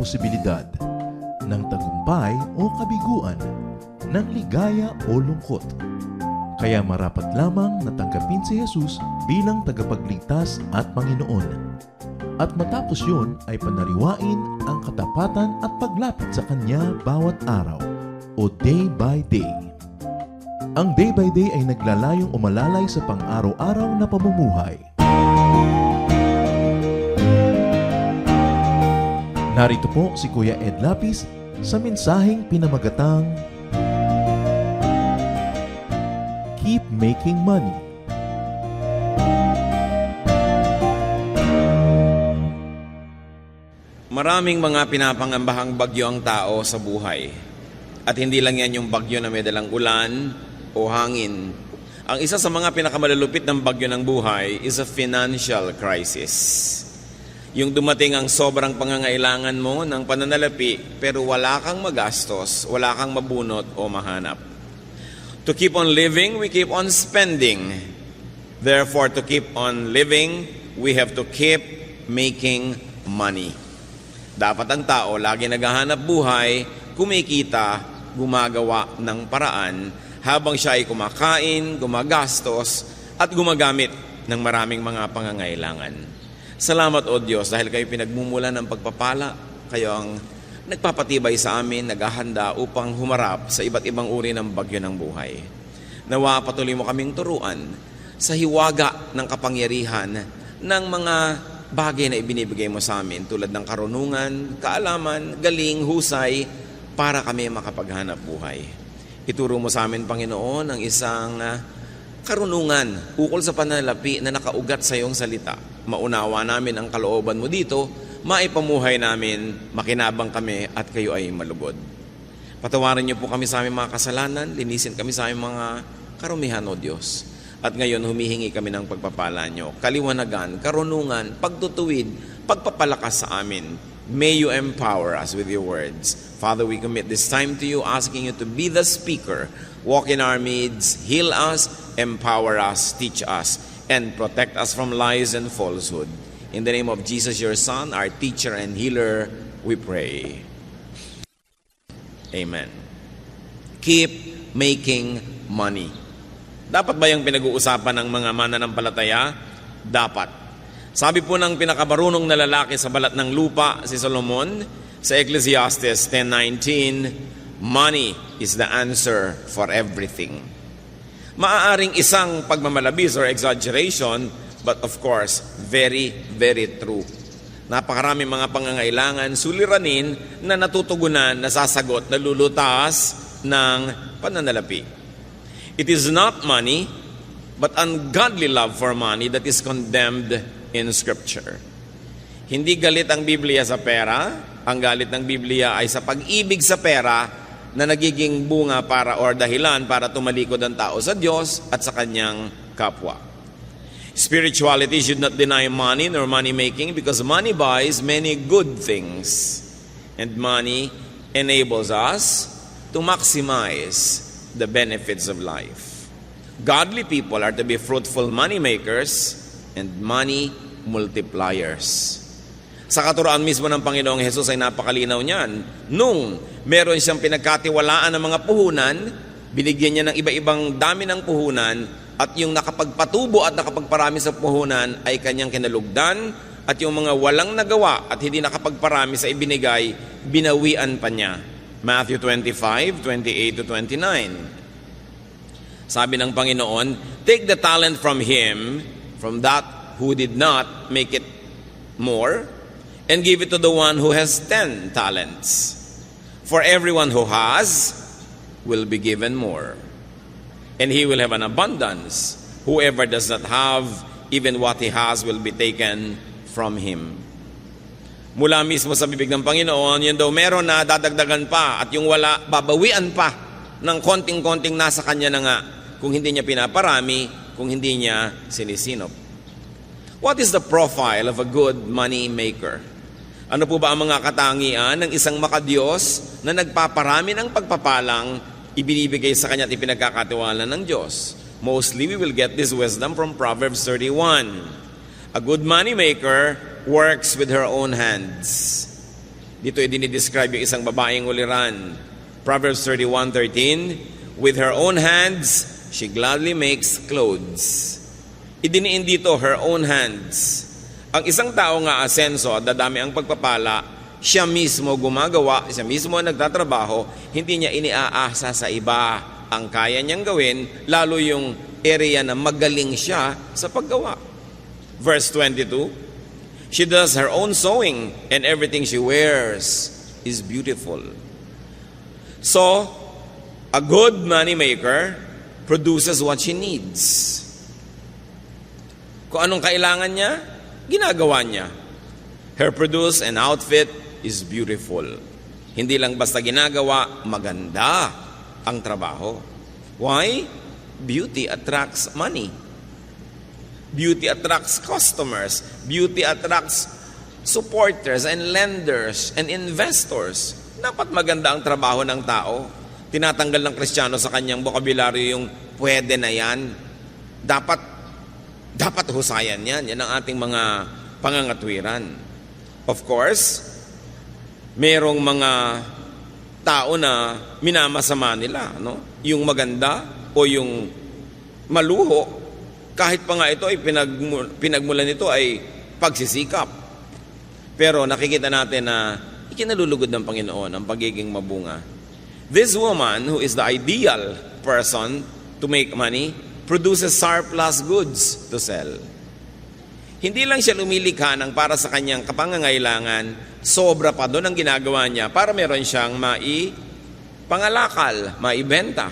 posibilidad ng tagumpay o kabiguan, ng ligaya o lungkot. Kaya marapat lamang na tanggapin si Jesus bilang tagapagligtas at Panginoon. At matapos yun ay panariwain ang katapatan at paglapit sa Kanya bawat araw o day by day. Ang day by day ay naglalayong umalalay sa pang-araw-araw na pamumuhay. Narito po si Kuya Ed Lapis sa mensaheng pinamagatang Keep Making Money. Maraming mga pinapangambahang bagyo ang tao sa buhay. At hindi lang yan yung bagyo na may dalang ulan o hangin. Ang isa sa mga pinakamalulupit ng bagyo ng buhay is a financial crisis. Yung dumating ang sobrang pangangailangan mo ng pananalapi pero wala kang magastos, wala kang mabunot o mahanap. To keep on living, we keep on spending. Therefore, to keep on living, we have to keep making money. Dapat ang tao lagi naghahanap buhay, kumikita, gumagawa ng paraan habang siya ay kumakain, gumagastos at gumagamit ng maraming mga pangangailangan. Salamat o Diyos dahil kayo pinagmumula ng pagpapala, kayo ang nagpapatibay sa amin, naghahanda upang humarap sa iba't ibang uri ng bagyo ng buhay. Nawa patuloy mo kaming turuan sa hiwaga ng kapangyarihan ng mga bagay na ibinibigay mo sa amin tulad ng karunungan, kaalaman, galing, husay para kami makapaghanap buhay. Ituro mo sa amin, Panginoon, ang isang karunungan ukol sa pananalapi na nakaugat sa iyong salita. Maunawa namin ang kalooban mo dito, maipamuhay namin, makinabang kami at kayo ay malugod. Patawarin niyo po kami sa aming mga kasalanan, linisin kami sa aming mga karumihan, O Diyos. At ngayon humihingi kami ng pagpapala niyo, kaliwanagan, karunungan, pagtutuwid, pagpapalakas sa amin. May you empower us with your words. Father, we commit this time to you, asking you to be the speaker. Walk in our midst, heal us, empower us, teach us, and protect us from lies and falsehood. In the name of Jesus, your Son, our teacher and healer, we pray. Amen. Keep making money. Dapat ba yung pinag-uusapan ng mga mananampalataya? Dapat. Sabi po ng pinakabarunong na lalaki sa balat ng lupa, si Solomon, sa Ecclesiastes 10:19, money is the answer for everything. Maaaring isang pagmamalabis or exaggeration, but of course, very, very true. Napakaraming mga pangangailangan, suliranin na natutugunan, nasasagot, nalulutas ng pananalapi. It is not money, but ungodly love for money that is condemned in Scripture. Hindi galit ang Biblia sa pera, ang galit ng Biblia ay sa pag-ibig sa pera na nagiging bunga para or dahilan para tumalikod ang tao sa Diyos at sa kanyang kapwa. Spirituality should not deny money nor money making because money buys many good things and money enables us to maximize the benefits of life. Godly people are to be fruitful money makers and money multipliers. Sa katuroan mismo ng Panginoong Hesus ay napakalinaw niyan. Nung meron siyang pinagkatiwalaan ng mga puhunan, binigyan niya ng iba-ibang dami ng puhunan at yung nakapagpatubo at nakapagparami sa puhunan ay kanyang kinalugdan at yung mga walang nagawa at hindi nakapagparami sa ibinigay, binawian pa niya. Matthew 25:28-29. Sabi ng Panginoon, take the talent from him, from that who did not make it more, and give it to the one who has 10 talents. For everyone who has will be given more, and he will have an abundance. Whoever does not have, even what he has will be taken from him. Mula mismo sa bibig ng Panginoon, yun daw meron na dadagdagan pa at yung wala, babawian pa ng konting-konting nasa kanya na nga kung hindi niya pinaparami, kung hindi niya sinisinop. What is the profile of a good money maker? Ano po ba ang mga katangian ng isang makadiyos na nagpaparami ng pagpapalang ibinibigay sa kanya at ipinagkakatiwala ng Diyos? Mostly, we will get this wisdom from Proverbs 31. A good money maker works with her own hands. Dito ay dinidescribe yung isang babaeng uliran. Proverbs 31:13, with her own hands, she gladly makes clothes. Idiniin dito, her own hands. Ang isang tao nga asenso at dadami ang pagpapala, siya mismo gumagawa, siya mismo nagtatrabaho, hindi niya iniaasa sa iba ang kaya niyang gawin, lalo yung area na magaling siya sa paggawa. Verse 22, she does her own sewing and everything she wears is beautiful. So, a good money maker produces what she needs. Kung anong kailangan niya, ginagawa niya. Her produce and outfit is beautiful. Hindi lang basta ginagawa, maganda ang trabaho. Why? Beauty attracts money. Beauty attracts customers. Beauty attracts supporters and lenders and investors. Dapat maganda ang trabaho ng tao. Tinatanggal ng Kristiyano sa kanyang bokabularyo yung pwede na yan. Dapat husayan yan. Yan ang ating mga pangangatwiran. Of course, merong mga tao na minamasama nila, no? Yung maganda o yung maluho, kahit pa nga ito ay pinagmulan nito ay pagsisikap. Pero nakikita natin na ikinalulugod ng Panginoon ang pagiging mabunga. This woman, who is the ideal person to make money, produces surplus goods to sell. Hindi lang siya lumilikha ng para sa kanyang kapangangailangan, sobra pa doon ang ginagawa niya para meron siyang pangalakal, maibenta.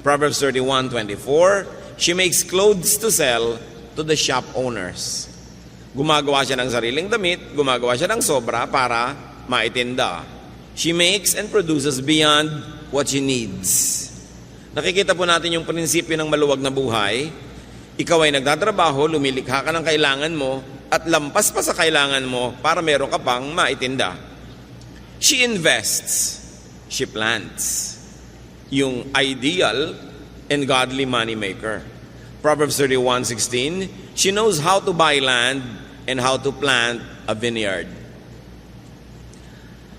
Proverbs 31:24, she makes clothes to sell to the shop owners. Gumagawa siya ng sariling damit, gumagawa siya ng sobra para maitinda. She makes and produces beyond what she needs. Nakikita po natin yung prinsipyo ng maluwag na buhay. Ikaw ay nagtatrabaho, lumilikha ka ng kailangan mo, at lampas pa sa kailangan mo para meron ka pang maitinda. She invests. She plants. Yung ideal and godly money maker. Proverbs 31:16, she knows how to buy land and how to plant a vineyard.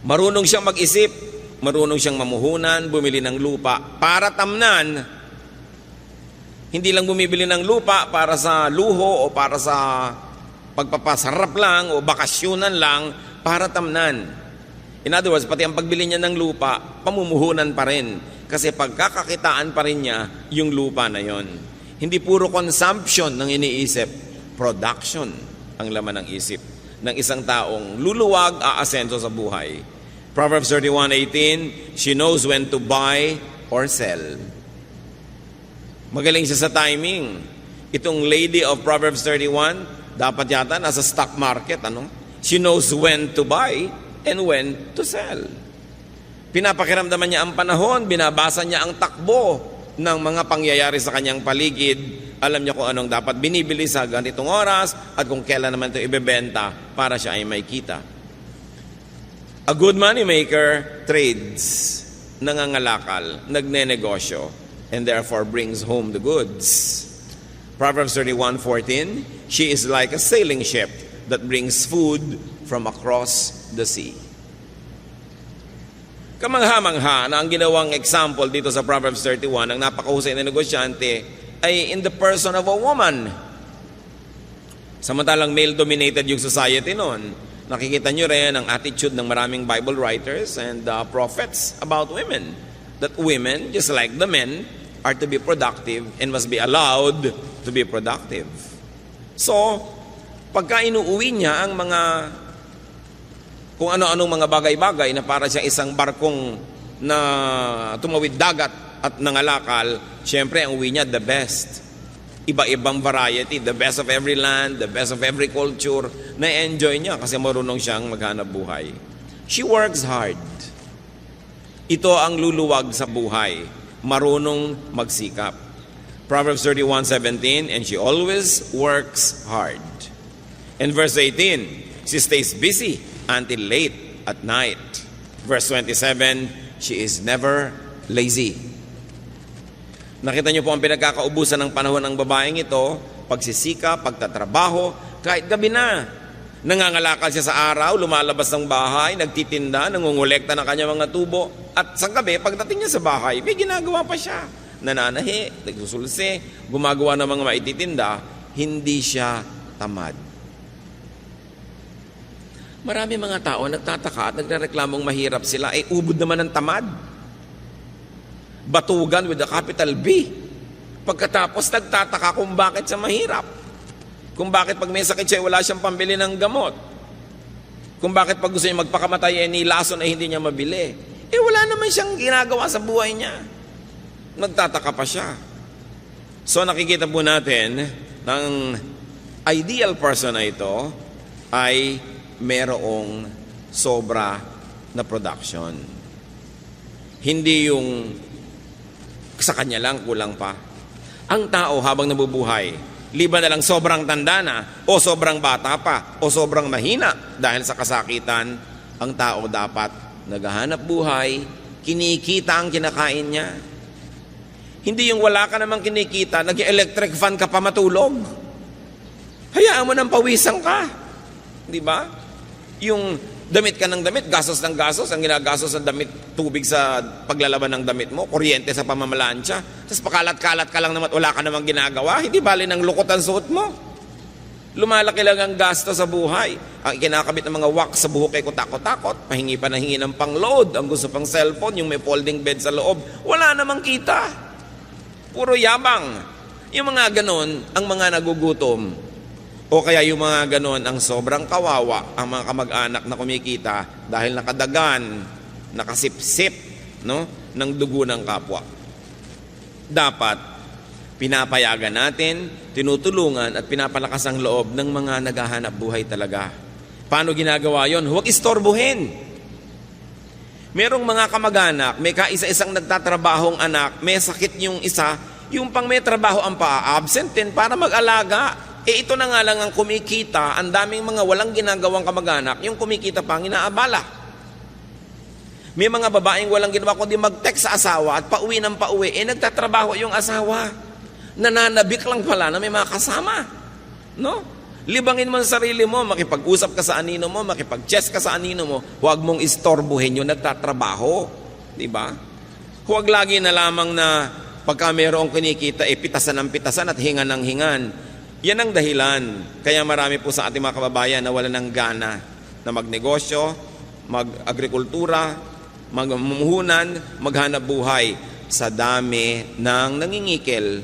Marunong siyang mag-isip, marunong siyang mamuhunan, bumili ng lupa para tamnan. Hindi lang bumibili ng lupa para sa luho o para sa pagpapasarap lang o bakasyonan lang, para tamnan. In other words, pati ang pagbili niya ng lupa, pamumuhunan pa rin. Kasi pagkakakitaan pa rin niya yung lupa na yon. Hindi puro consumption ng iniisip, production ang laman ng isip ng isang taong luluwag, aasenso sa buhay. Proverbs 31:18, she knows when to buy or sell. Magaling siya sa timing. Itong lady of Proverbs 31, dapat yata nasa stock market, ano? She knows when to buy and when to sell. Pinapakiramdaman niya ang panahon, binabasa niya ang takbo ng mga pangyayari sa kanyang paligid. Alam niya kung anong dapat binibili sa ganitong oras at kung kailan naman ito ibebenta para siya ay may kita. A good money maker trades, nangangalakal, nagnenegosyo, and therefore brings home the goods. Proverbs 31:14, she is like a sailing ship that brings food from across the sea. Kamangha-mangha na ang ginawang example dito sa Proverbs 31 ng napakahusay na negosyante ay in the person of a woman. Samantalang male-dominated yung society noon. Nakikita nyo rin ang attitude ng maraming Bible writers and prophets about women. That women, just like the men, are to be productive and must be allowed to be productive. So, pagka inuuwi niya ang mga kung ano-anong mga bagay-bagay na para siyang isang barkong na tumawid dagat at nangalakal, syempre ang uwi niya the best. Iba-ibang variety, the best of every land, the best of every culture, na-enjoy niya kasi marunong siyang maghanap buhay. She works hard. Ito ang luluwag sa buhay, marunong magsikap. Proverbs 31:17, and she always works hard. And verse 18, she stays busy until late at night. Verse 27, she is never lazy. Nakita niyo po ang pinagkakaubusan ng panahon ng babaeng ito, pagsisika, pagtatrabaho, kahit gabi na. Nangangalakal siya sa araw, lumalabas ng bahay, nagtitinda, nangungulekta ng kanyang mga tubo. At sa gabi, pagdating niya sa bahay, may ginagawa pa siya. Nananahi, nagsusulse, gumagawa ng mga maititinda, hindi siya tamad. Marami mga tao nagtataka at nagrereklamong mahirap sila, ubod naman ng tamad. Batugan with a capital B. Pagkatapos nagtataka kung bakit siya mahirap. Kung bakit pag may sakit siya, wala siyang pambili ng gamot. Kung bakit pag gusto niya magpakamatay, nilason ay hindi niya mabili. Wala naman siyang ginagawa sa buhay niya. Nagtataka pa siya. So nakikita po natin, ng ideal person na ito ay merong sobra na production. Hindi yung sa kanya lang, kulang pa. Ang tao habang nabubuhay, liban na lang sobrang tanda na, o sobrang bata pa, o sobrang mahina dahil sa kasakitan, ang tao dapat naghahanap buhay, kinikita ang kinakain niya. Hindi yung wala ka namang kinikita, nag-electric fan ka pa matulog. Hayaan mo nang pawisan ka. Di ba? Yung damit ka ng damit, gasos ng gasos, ang ginagastos ng damit, tubig sa paglalaban ng damit mo, kuryente sa pamamalansya, tapos pakalat-kalat ka lang naman, wala ka namang ginagawa, hindi bali ng lukot ang suot mo. Lumalaki lang ang gasto sa buhay. Ang kinakabit ng mga wax sa buhok ay kutakot-takot, pahingi pa na hingi ng pang-load, ang gusto pang cellphone, yung may folding bed sa loob, wala namang kita. Puro yabang. Yung mga ganon, ang mga nagugutom, o kaya yung mga ganon, ang sobrang kawawa, ang mga kamag-anak na kumikita dahil nakadagan, nakasipsip, no, ng dugo ng kapwa. Dapat, pinapayagan natin, tinutulungan at pinapalakas ang loob ng mga naghahanap buhay talaga. Paano ginagawa yon? Huwag istorbohin. Merong mga kamag-anak, may kaisa-isang nagtatrabahong anak, may sakit yung isa, yung pang may trabaho ang pa-absent din para mag-alaga. Ito na nga lang ang kumikita, ang daming mga walang ginagawang kamag-anak, yung kumikita pang inaabala. May mga babaeng walang ginawa kundi mag-text sa asawa at pauwi ng pauwi, nagtatrabaho yung asawa. Nananabik lang pala na may mga kasama. No? Libangin mo ang sarili mo, makipag-usap ka sa anino mo, makipag-chess ka sa anino mo, huwag mong istorbohin yung nagtatrabaho. Diba? Huwag lagi na lamang na pagka mayroong kinikita, pitasan ng pitasan at hingan ng hingan. Yan ang dahilan. Kaya marami po sa ating mga kababayan na wala ng gana na magnegosyo, mag-agrikultura, magmumuhunan, maghanap buhay sa dami ng nangingikil,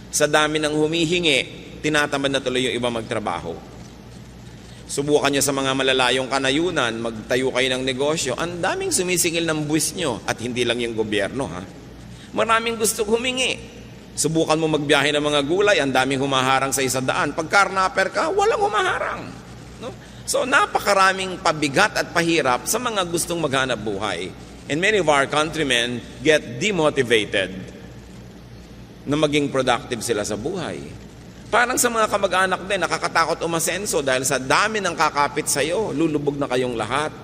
sa dami ng humihingi, tinatamad na tuloy yung iba magtrabaho. Subukan nyo sa mga malalayong kanayunan, magtayo kayo ng negosyo, ang daming sumisingil ng buwis nyo at hindi lang yung gobyerno. Maraming gusto humingi. Subukan mo magbiyahe ng mga gulay, ang daming humaharang sa 100. Pag carnapper ka, walang humaharang. No? So napakaraming pabigat at pahirap sa mga gustong maghanap buhay. And many of our countrymen get demotivated na maging productive sila sa buhay. Parang sa mga kamag-anak din, nakakatakot umasenso dahil sa dami ng kakapit sa'yo, lulubog na kayong lahat.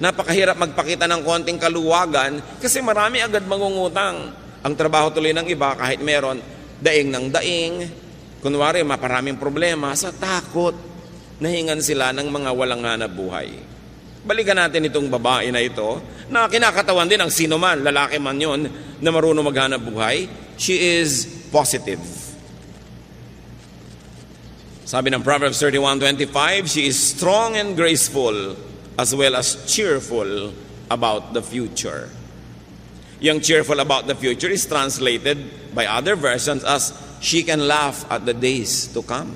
Napakahirap magpakita ng konting kaluwagan kasi marami agad mangungutang. Ang trabaho tuloy ng iba, kahit meron, daing ng daing. Kunwari, maparaming problema, sa takot, nahingan sila ng mga walang hanap buhay. Balikan natin itong babae na ito, na kinakatawan din ang sino man, lalaki man yon, na marunong maghanap buhay. She is positive. Sabi ng Proverbs 31:25, she is strong and graceful, as well as cheerful about the future. Yung cheerful about the future is translated by other versions as she can laugh at the days to come.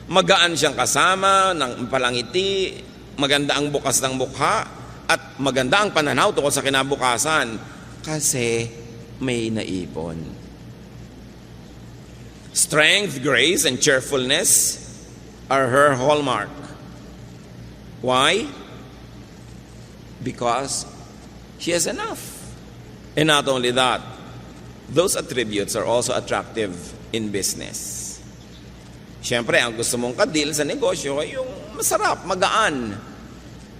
Magaan siyang kasama, ng palangiti, maganda ang bukas ng mukha, at maganda ang pananaw tungkol sa kinabukasan kasi may naipon. Strength, grace, and cheerfulness are her hallmark. Why? Because she has enough. And not only that, those attributes are also attractive in business. Siyempre, ang gusto mong kadil sa negosyo ay yung masarap, magaan.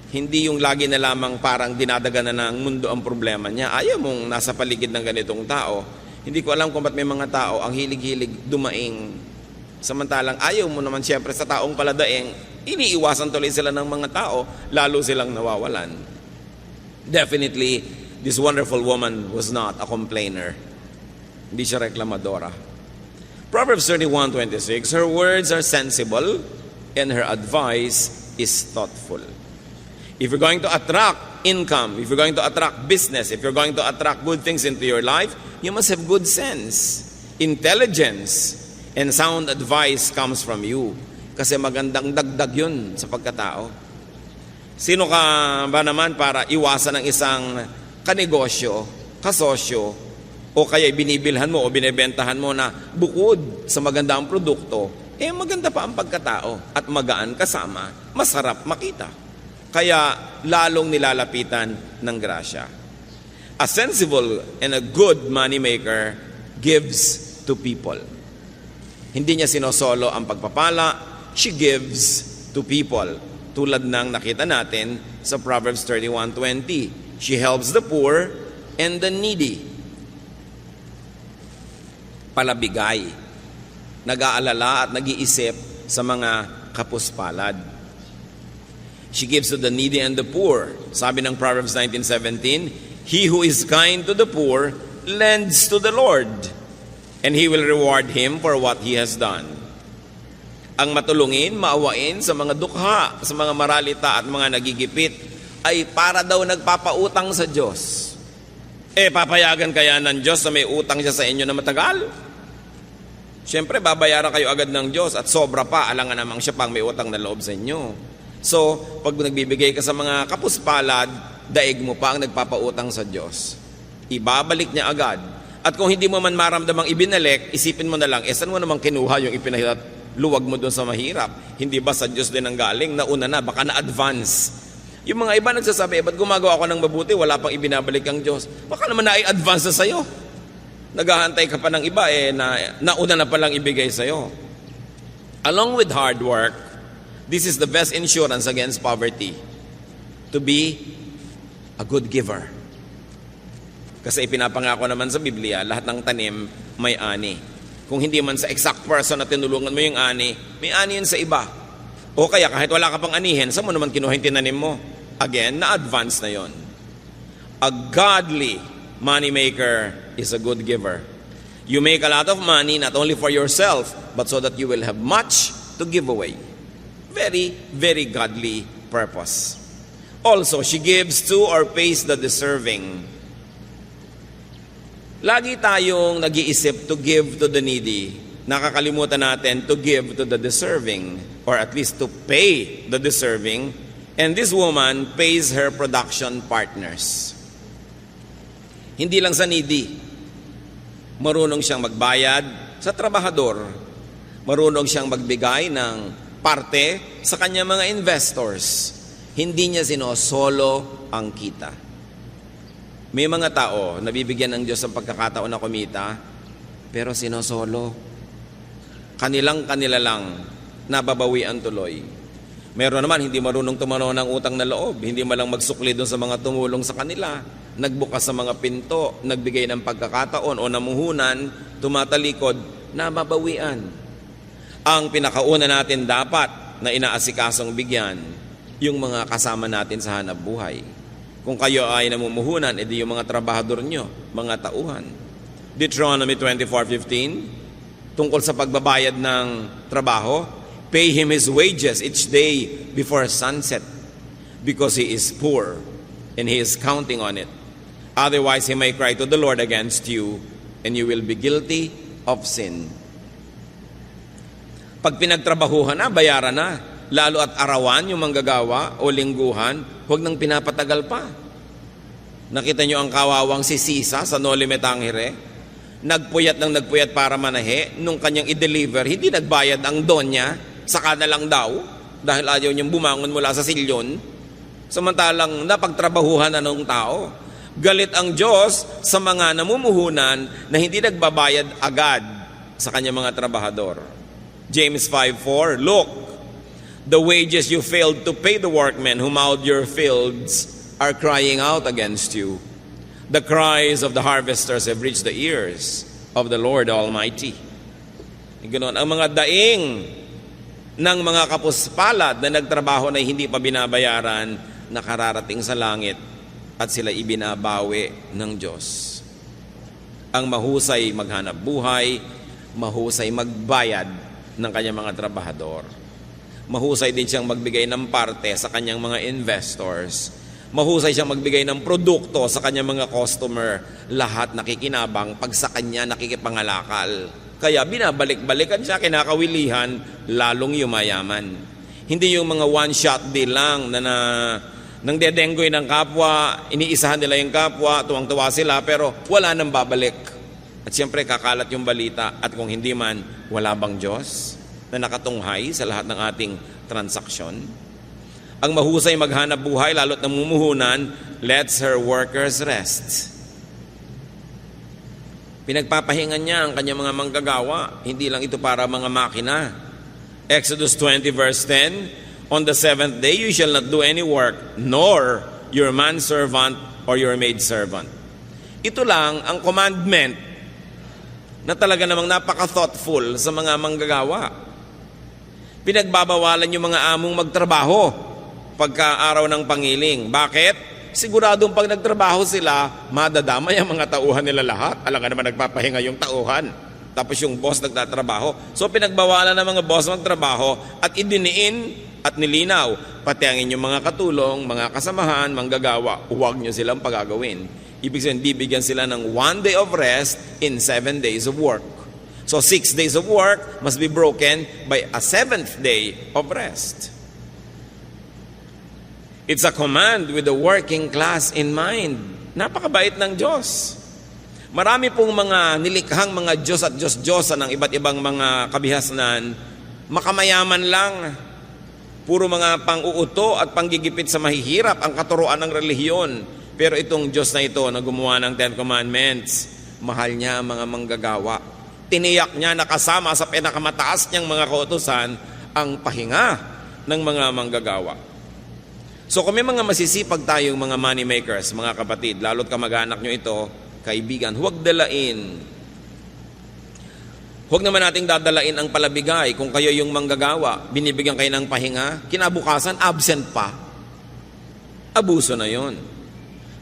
Hindi yung lagi na lamang parang dinadaganan ng mundo ang problema niya. Ayaw mong nasa paligid ng ganitong tao. Hindi ko alam kung ba't may mga tao ang hilig-hilig dumaing. Samantalang ayaw mo naman siyempre sa taong paladaing, iniiwasan tuloy sila ng mga tao, lalo silang nawawalan. Definitely, this wonderful woman was not a complainer. Hindi siya reklamadora. Proverbs 31:26, her words are sensible and her advice is thoughtful. If you're going to attract income, if you're going to attract business, if you're going to attract good things into your life, you must have good sense, intelligence, and sound advice comes from you. Kasi magandang dagdag yun sa pagkatao. Sino ka ba naman para iwasan ng isang kanegosyo, kasosyo, o kaya binibilhan mo o binebentahan mo na bukod sa magandang produkto, maganda pa ang pagkatao at magaan kasama, masarap makita. Kaya lalong nilalapitan ng grasya. A sensible and a good moneymaker gives to people. Hindi niya sinosolo ang pagpapala, she gives to people. Tulad ng nakita natin sa Proverbs 31:20. She helps the poor and the needy. Palabigay. Nag-aalala at nag-iisip sa mga kapuspalad. She gives to the needy and the poor. Sabi ng Proverbs 19:17, he who is kind to the poor lends to the Lord, and He will reward him for what he has done. Ang matulungin, maawain sa mga dukha, sa mga maralita at mga nagigipit, ay para daw nagpapautang sa Diyos. Papayagan kaya ng Diyos na may utang siya sa inyo na matagal? Siyempre, babayaran kayo agad ng Diyos at sobra pa, alangan namang siya pang may utang na loob sa inyo. So, pag nagbibigay ka sa mga kapuspalad, daig mo pa ang nagpapautang sa Diyos. Ibabalik niya agad. At kung hindi mo man maramdamang ibinalik, isipin mo na lang, saan mo namang kinuha yung ipinahirat? Luwag mo doon sa mahirap. Hindi ba sa Diyos din ang galing? Nauna na, baka na-advance. Yung mga iba nagsasabi, ba't gumagawa ako ng mabuti, wala pang ibinabalik ang Diyos? Baka naman na-advance na sa'yo. Naghahantay ka pa ng iba, nauna na palang ibigay sa'yo. Along with hard work, this is the best insurance against poverty. To be a good giver. Kasi ipinapangako naman sa Biblia, lahat ng tanim may ani. Kung hindi man sa exact person na tinulungan mo yung ani, may ani yun sa iba. O kaya kahit wala ka pang anihin, saan mo naman kinuha yung tinanim mo? Again, na-advance na yon. A godly moneymaker is a good giver. You make a lot of money not only for yourself, but so that you will have much to give away. Very, very godly purpose. Also, she gives to or pays the deserving. Lagi tayong nag-iisip to give to the needy. Nakakalimutan natin to give to the deserving, or at least to pay the deserving. And this woman pays her production partners. Hindi lang sa needy. Marunong siyang magbayad sa trabahador. Marunong siyang magbigay ng parte sa kanyang mga investors. Hindi niya sinosolo ang kita. May mga tao nabibigyan ng Diyos ng pagkakataon na kumita, pero sinosolo. Kanila lang nababawian tuloy. Meron naman hindi marunong tumanaw ng utang na loob, hindi malang magsukli doon sa mga tumulong sa kanila, nagbukas sa mga pinto, nagbigay ng pagkakataon o namuhunan, tumatalikod, nababawian. Ang pinakauna natin dapat na inaasikasong bigyan, yung mga kasama natin sa hanap buhay. Kung kayo ay namumuhunan, edi yung mga trabahador nyo, mga tauhan. Deuteronomy 24:15, tungkol sa pagbabayad ng trabaho, pay him his wages each day before sunset, because he is poor and he is counting on it. Otherwise, he may cry to the Lord against you, and you will be guilty of sin. Pag pinagtrabahuhan na, bayaran na. Lalo at arawan yung manggagawa o lingguhan, huwag nang pinapatagal pa. Nakita nyo ang kawawang si Sisa sa Noli Me Tangere? Nagpuyat para manahe, nung kanyang i-deliver, hindi nagbayad ang donya, saka na lang daw, dahil ayaw niyang bumangon mula sa silyon. Samantalang napagtrabahuhan na ng tao. Galit ang Diyos sa mga namumuhunan na hindi nagbabayad agad sa kanyang mga trabahador. James 5:4, look, the wages you failed to pay the workmen who mowed your fields are crying out against you. The cries of the harvesters have reached the ears of the Lord Almighty. Ganoon, ang mga daing ng mga kapuspalad na nagtrabaho na hindi pa binabayaran, nakararating sa langit at sila ibinabawi ng Diyos. Ang mahusay maghanap buhay, mahusay magbayad ng kanyang mga trabahador. Mahusay din siyang magbigay ng parte sa kanyang mga investors. Mahusay siyang magbigay ng produkto sa kanyang mga customer. Lahat nakikinabang pag sa kanya nakikipangalakal. Kaya binabalik-balikan siya, kinakawilihan, lalong yumayaman. Hindi yung mga one-shot deal lang na nang dedenggoy ng kapwa, iniisahan nila yung kapwa, tuwang-tuwa sila, pero wala nang babalik. At siyempre kakalat yung balita, at kung hindi man, wala bang Diyos na nakatunghay sa lahat ng ating transaksyon? Ang mahusay maghanap buhay, lalo't namumuhunan, lets her workers rest. Pinagpapahingan niya ang kanyang mga manggagawa. Hindi lang ito para mga makina. Exodus 20 verse 10, on the seventh day you shall not do any work, nor your manservant or your maidservant. Ito lang ang commandment na talaga namang napaka-thoughtful sa mga manggagawa. Pinagbabawalan yung mga among magtrabaho pagka araw ng pangiling. Bakit? Siguradong pag nagtrabaho sila, madadamay ang mga tauhan nila lahat. Alam nga naman nagpapahinga yung tauhan. Tapos yung boss nagtatrabaho. So pinagbawalan ng mga boss magtrabaho at idiniin at nilinaw. Pati ang inyong mga katulong, mga kasamahan, manggagawa, huwag nyo silang pagagawin. Ibig sabihin, bibigyan sila ng 1 day of rest in 7 days of work. So 6 days of work must be broken by a 7th day of rest. It's a command with the working class in mind. Napakabait ng Diyos. Marami pong mga nilikhang mga Diyos at Diyos-Diyosan ng iba't ibang mga kabihasnan, makamayaman lang. Puro mga pang-uuto at panggigipit sa mahihirap ang katuruan ng relihiyon. Pero itong Diyos na ito na gumawa ng 10 Commandments, mahal niya ang mga manggagawa. Tiniyak niya na kasama sa pinakamataas niyang mga kautusan ang pahinga ng mga manggagawa. So kung may mga masisipag tayong mga money makers, mga kapatid, lalo't kamag-anak nyo ito, kaibigan, huwag dalain. Huwag naman nating dadalain ang palabigay kung kayo yung manggagawa, binibigyan kayo ng pahinga, kinabukasan, absent pa. Abuso na yon.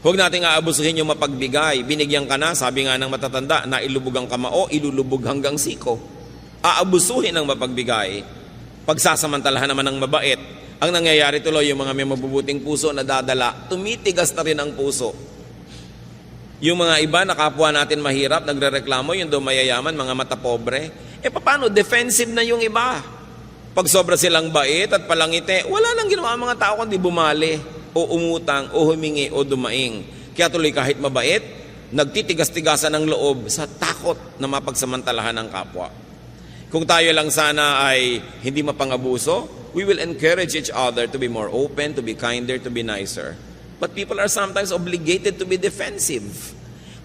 Huwag nating aabusuhin yung mapagbigay. Binigyan ka na, sabi nga ng matatanda, na ilubog ang kamao, ilulubog hanggang siko. Aabusuhin ang mapagbigay. Pagsasamantalahan naman ng mabait, ang nangyayari tuloy, yung mga may mabubuting puso na dadala, tumitigas na rin ang puso. Yung mga iba na kapwa natin mahirap, nagrereklamo, yung daw mayayaman, mga mata pobre. Paano? Defensive na yung iba. Pag sobra silang bait at palangite, wala nang ginawa ang mga tao kundi bumali, o umutang, o humingi, o dumaing. Kaya tuloy kahit mabait, nagtitigas-tigasan ng loob sa takot na mapagsamantalahan ng kapwa. Kung tayo lang sana ay hindi mapangabuso, we will encourage each other to be more open, to be kinder, to be nicer. But people are sometimes obligated to be defensive.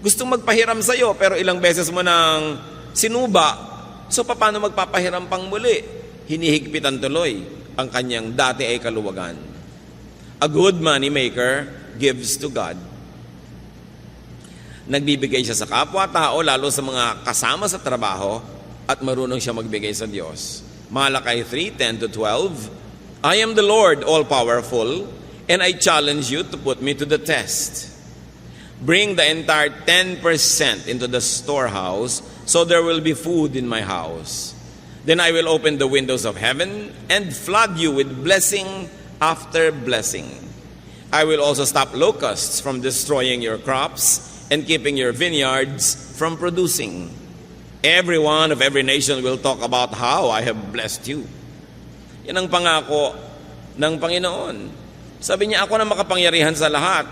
Gustong magpahiram sa'yo, pero ilang beses mo nang sinuba. So paano magpapahiram pang muli? Hinihigpitan tuloy ang kanyang dati ay kaluwagan. A good money maker gives to God. Nagbibigay siya sa kapwa-tao, lalo sa mga kasama sa trabaho, at marunong siya magbigay sa Diyos. Malakay 3:10-12, I am the Lord all-powerful, and I challenge you to put me to the test. Bring the entire 10% into the storehouse, so there will be food in my house. Then I will open the windows of heaven and flood you with blessing after blessing. I will also stop locusts from destroying your crops and keeping your vineyards from producing. Everyone of every nation will talk about how I have blessed you. Yan ang pangako ng Panginoon. Sabi niya, ako na makapangyarihan sa lahat.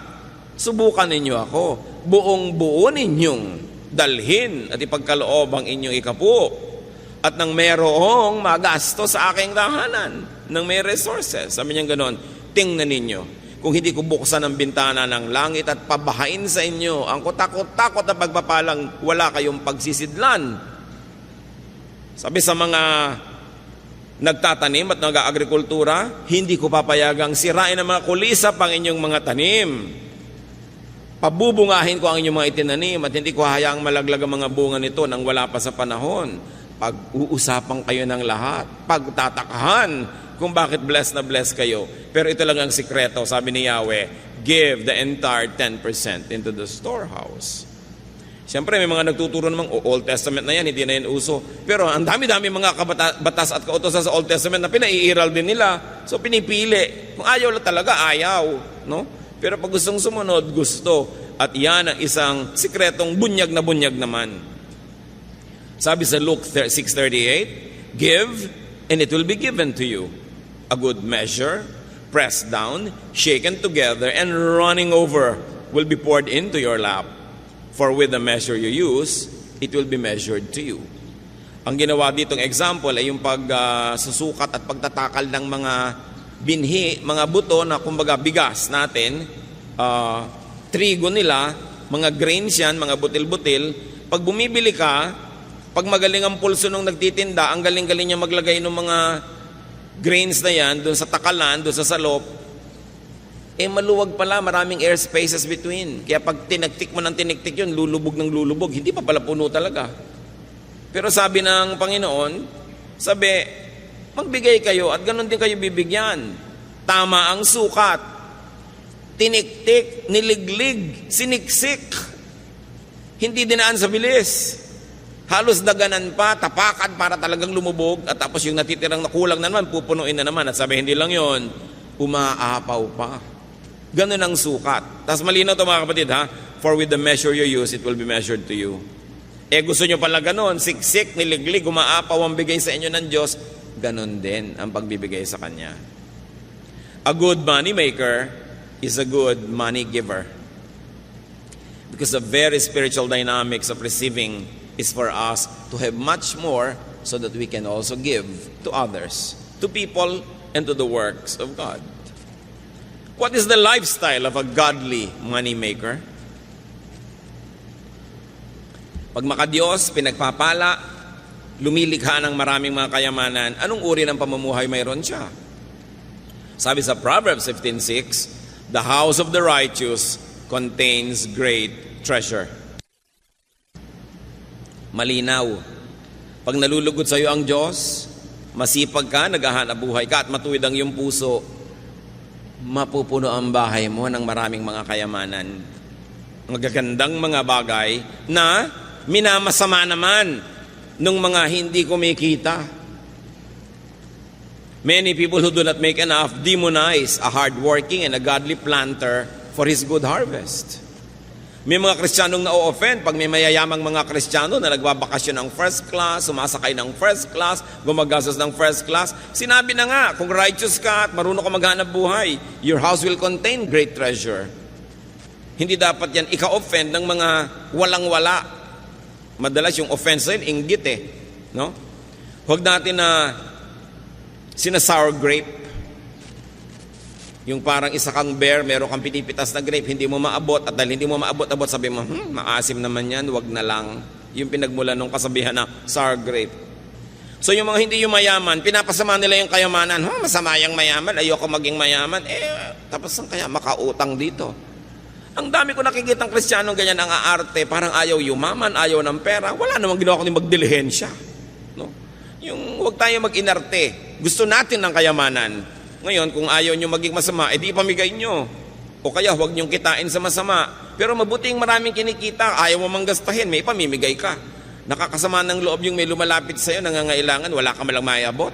Subukan ninyo ako. Buong-buo ninyong dalhin at ipagkaloob ang inyong ikapu. At nang merong magasto sa aking tahanan, nang may resources. Sabi niya ganoon, tingnan ninyo. Kung hindi ko buksan ang bintana ng langit at pabahain sa inyo ang kutakot-takot na pagpapalang wala kayong pagsisidlan. Sabi sa mga nagtatanim at nag-aagrikultura, hindi ko papayagang sirain ang mga kulisap ang inyong mga tanim. Pabubungahin ko ang inyong mga itinanim at hindi ko hayaang malaglag ang mga bunga nito nang wala pa sa panahon. Pag-uusapan kayo ng lahat, pagtatakahan kung bakit blessed na blessed kayo. Pero ito lang ang sikreto, sabi ni Yahweh, give the entire 10% into the storehouse. Siyempre, may mga nagtuturo namang Old Testament na yan, hindi na yan uso. Pero ang dami-dami mga batas at kautosan sa Old Testament na pinaiiral din nila. So pinipili. Kung ayaw lang talaga, ayaw. No? Pero pag gustong sumunod, gusto. At yan ang isang sikretong bunyag naman. Sabi sa Luke 6:38, give and it will be given to you. A good measure, pressed down, shaken together, and running over will be poured into your lap. For with the measure you use, it will be measured to you. Ang ginawa ditong example ay yung pagsusukat at pagtatakal ng mga binhi, mga buto na kumbaga bigas natin, trigo nila, mga grains yan, mga butil-butil. Pag bumibili ka, pag magaling ang pulso nung nagtitinda, ang galing-galing niya maglagay ng mga grains na yan, doon sa takalan, doon sa salop, maluwag pala, maraming air spaces between. Kaya pag tinagtik mo ng tinigtik yun, lulubog ng lulubog. Hindi pa pala puno talaga. Pero sabi ng Panginoon, magbigay kayo at ganun din kayo bibigyan. Tama ang sukat. Tiniktik, niliglig, siniksik. Hindi dinaan sa bilis. Halos daganan pa, tapakan para talagang lumubog. At tapos yung natitirang nakulang na naman, pupunuin na naman. At sabi, hindi lang yon, umaapaw pa. Ganun ang sukat. Tapos malinaw ito mga kapatid ha, for with the measure you use, it will be measured to you. Gusto nyo pala ganun, siksik, niliglig, umaapaw ang bigay sa inyo ng Diyos, ganun din ang pagbibigay sa Kanya. A good money maker is a good money giver. Because the very spiritual dynamics of receiving is for us to have much more so that we can also give to others, to people, and to the works of God. What is the lifestyle of a godly money maker? Pag makadiyos, pinagpapala, lumilikha ng maraming mga kayamanan, anong uri ng pamumuhay mayroon siya? Sabi sa Proverbs 15:6, the house of the righteous contains great treasure. Malinaw. Pag nalulugod sa iyo ang Diyos, masipag ka, naghahanap buhay ka, at matuwid ang iyong puso, mapupuno ang bahay mo ng maraming mga kayamanan. Magagandang mga bagay na minamasama naman ng mga hindi kumikita. Many people who do not make enough demonize a hardworking and a godly planter for his good harvest. May mga Kristiyanong na-offend pag may mayayamang mga Kristiyano na nagbabakasyon ng first class, sumasakay ng first class, gumagastos ng first class. Sinabi na nga, kung righteous ka at marunong ka maghanap buhay, your house will contain great treasure. Hindi dapat yan ika-offend ng mga walang-wala. Madalas yung offense yun, inggit no? Huwag natin na sina-sour grape. Yung parang isa kang bear, meron kang pinipitas na grape, hindi mo maabot, at dahil hindi mo maabot-abot, sabi mo, maasim naman yan, wag na lang. Yung pinagmula nung kasabihan na sour grape. So yung mga hindi yung mayaman, pinapasama nila yung kayamanan. Masama yung mayaman, ayoko maging mayaman. Tapos saan kaya makautang dito? Ang dami ko nakikita ng Kristiyanong ganyan ang aarte, parang ayaw yumaman, ayaw ng pera. Wala namang ginawa kundi magdilihensya. No? Yung wag tayo mag-inarte. Gusto natin ng kayamanan. Ngayon, kung ayaw nyo maging masama, di ipamigay nyo. O kaya, huwag nyong kitain sa masama. Pero mabuting maraming kinikita, ayaw mo manggastahin, may ipamimigay ka. Nakakasama ng loob yung may lumalapit sa'yo, nangangailangan, wala ka malang mayabot.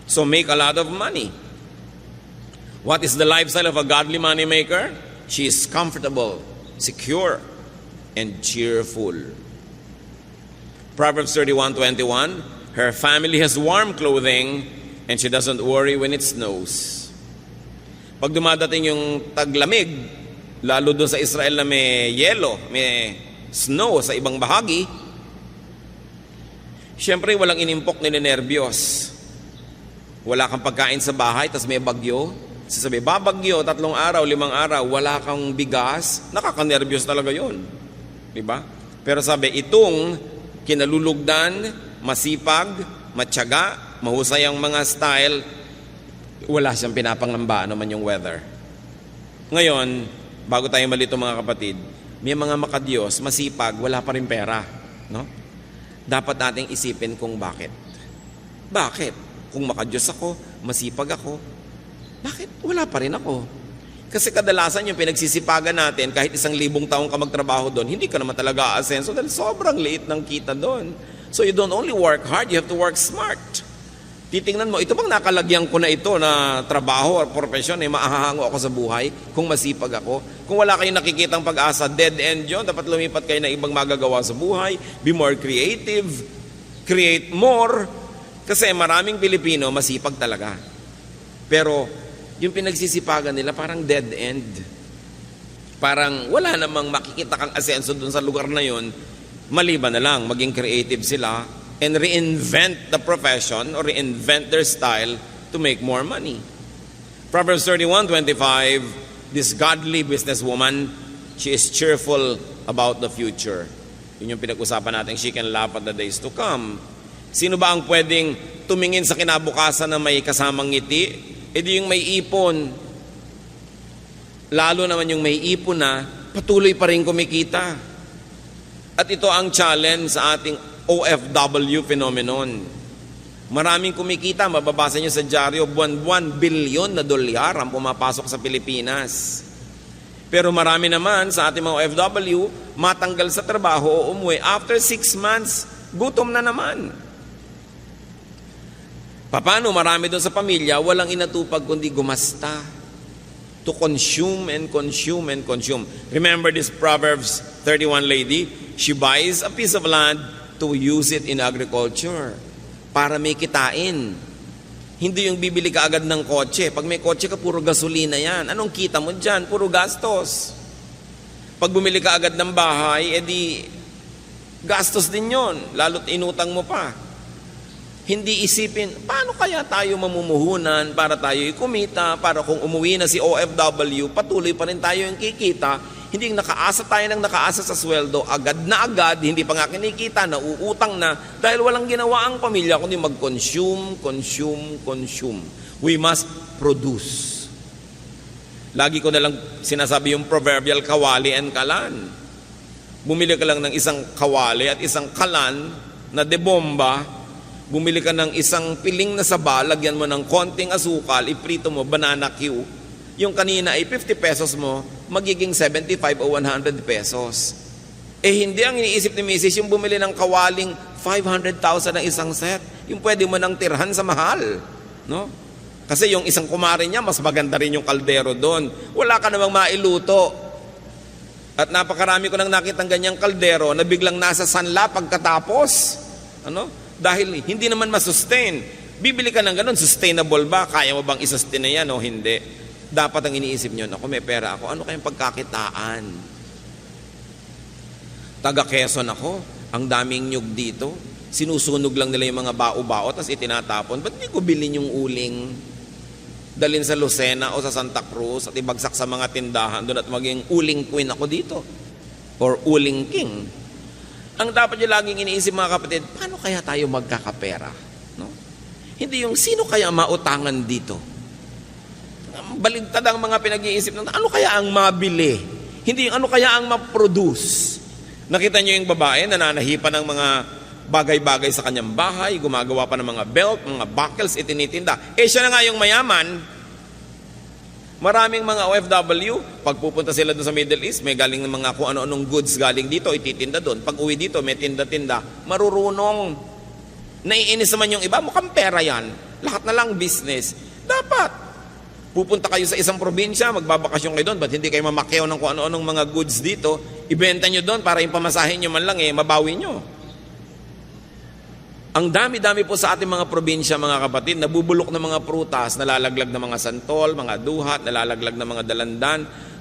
So make a lot of money. What is the lifestyle of a godly money maker? She is comfortable, secure, and cheerful. Proverbs 31:21, her family has warm clothing, and she doesn't worry when it snows. Pag dumadating yung taglamig, lalo doon sa Israel na may yelo, may snow sa ibang bahagi, syempre walang inimpok, ninenervyos. Wala kang pagkain sa bahay, tas may bagyo. Sasabi, babagyo, 3 araw, 5 araw, wala kang bigas, nakakanervyos talaga yun. Diba? Pero sabi, itong kinalulugdan, masipag, matyaga, mahusay ang mga style, wala siyang pinapangamba ano man yung weather. Ngayon, bago tayo malito mga kapatid, may mga makadiyos, masipag, wala pa rin pera. No? dapat nating isipin kung bakit. Bakit? Kung makadiyos ako, masipag ako, bakit wala pa rin ako? Kasi kadalasan yung pinagsisipagan natin, kahit 1,000 taong ka magtrabaho doon, hindi ka naman talaga aasenso dahil sobrang liit ng kita doon. So you don't only work hard, you have to work smart. Titingnan mo, ito bang nakalagyan ko na ito na trabaho or profesyon, maahahango ako sa buhay kung masipag ako? Kung wala kayong nakikitang pag-asa, dead end yun, dapat lumipat kayo na ibang magagawa sa buhay, be more creative, create more, kasi maraming Pilipino masipag talaga. Pero yung pinagsisipagan nila parang dead end. Parang wala namang makikita kang asenso dun sa lugar na yun, maliban na lang maging creative sila and reinvent the profession or reinvent their style to make more money. Proverbs 31:25, this godly businesswoman, she is cheerful about the future. Yun yung pinag-usapan natin, she can laugh at the days to come. Sino ba ang pwedeng tumingin sa kinabukasan na may kasamang ngiti? E di yung may ipon. Lalo naman yung may ipon na patuloy pa rin kumikita. At ito ang challenge sa ating OFW phenomenon. Maraming kumikita, mababasa nyo sa dyaryo, buwan-buwan, bilyon na dolyar ang pumapasok sa Pilipinas. Pero marami naman sa ating mga OFW, matanggal sa trabaho o umuwi, after 6 months, gutom na naman. Paano marami doon sa pamilya, walang inatupag kundi gumasta. To consume and consume and consume. Remember this Proverbs 31 lady? She buys a piece of land to use it in agriculture para may kitain. Hindi yung bibili ka agad ng kotse. Pag may kotse ka, puro gasolina yan. Anong kita mo dyan? Puro gastos. Pag bumili ka agad ng bahay, edi gastos din yon. Lalo't inutang mo pa. Hindi isipin, paano kaya tayo mamumuhunan para tayo kumita, para kung umuwi na si OFW, patuloy pa rin tayo yung kikita. Hindi nakaasa tayo ng nakaasa sa sweldo, agad na agad, hindi pa nga kinikita, nauutang na, dahil walang ginawa ang pamilya, kundi mag-consume, consume, consume. We must produce. Lagi ko nalang sinasabi yung proverbial kawali and kalan. Bumili ka lang ng isang kawali at isang kalan na debomba, bumili ka ng isang piling na saba, lagyan mo ng konting asukal, iprito mo, banana Q. Yung kanina ay 50 pesos mo, magiging 75 o 100 pesos. Eh hindi ang iniisip ni Mrs. yung bumili ng kawaling 500,000 ng isang set. Yung pwede mo nang tirhan sa mahal. No? Kasi yung isang kumare niya, mas maganda rin yung kaldero doon. Wala ka namang mailuto. At napakarami ko nang nakitang ganyang kaldero na biglang nasa sanla pagkatapos. Ano? Dahil hindi naman masustain. Bibili ka ng ganun, sustainable ba? Kaya mo bang isustain na yan o hindi? Dapat ang iniisip nyo, ako may pera ako, ano kayang pagkakitaan? Taga Quezon ako, ang daming nyug dito. Sinusunog lang nila yung mga bao-bao, tapos itinatapon. Ba't hindi ko bilhin yung uling? Dalhin sa Lucena o sa Santa Cruz at ibagsak sa mga tindahan doon at maging uling queen ako dito. Or uling king. Ang dapat nyo laging iniisip mga kapatid, paano kaya tayo magkakapera? No? Hindi yung sino kaya mautangan dito? Baligtad ang mga pinag-iisip ng ano kaya ang mabili? Hindi yung ano kaya ang ma-produce. Nakita nyo yung babae, nananahipan ng mga bagay-bagay sa kanyang bahay, gumagawa pa ng mga belt, mga buckles, itinitinda. Eh siya na nga yung mayaman. Maraming mga OFW, pag pupunta sila doon sa Middle East, may galing ng mga kung ano-anong goods galing dito, ititinda doon. Pag uwi dito, may tinda-tinda. Marurunong. Naiinis naman yung iba, mukhang pera yan. Lahat na lang business. Dapat. Pupunta kayo sa isang probinsya, magbabakasyon kayo doon, ba't hindi kayo mamakyaw ng kung ano-anong mga goods dito, ibenta nyo doon para yung pamasahin nyo man lang, mabawi nyo. Ang dami-dami po sa ating mga probinsya, mga kapatid, nabubulok ng mga prutas, nalalaglag ng mga santol, mga duhat, nalalaglag ng mga dalandan,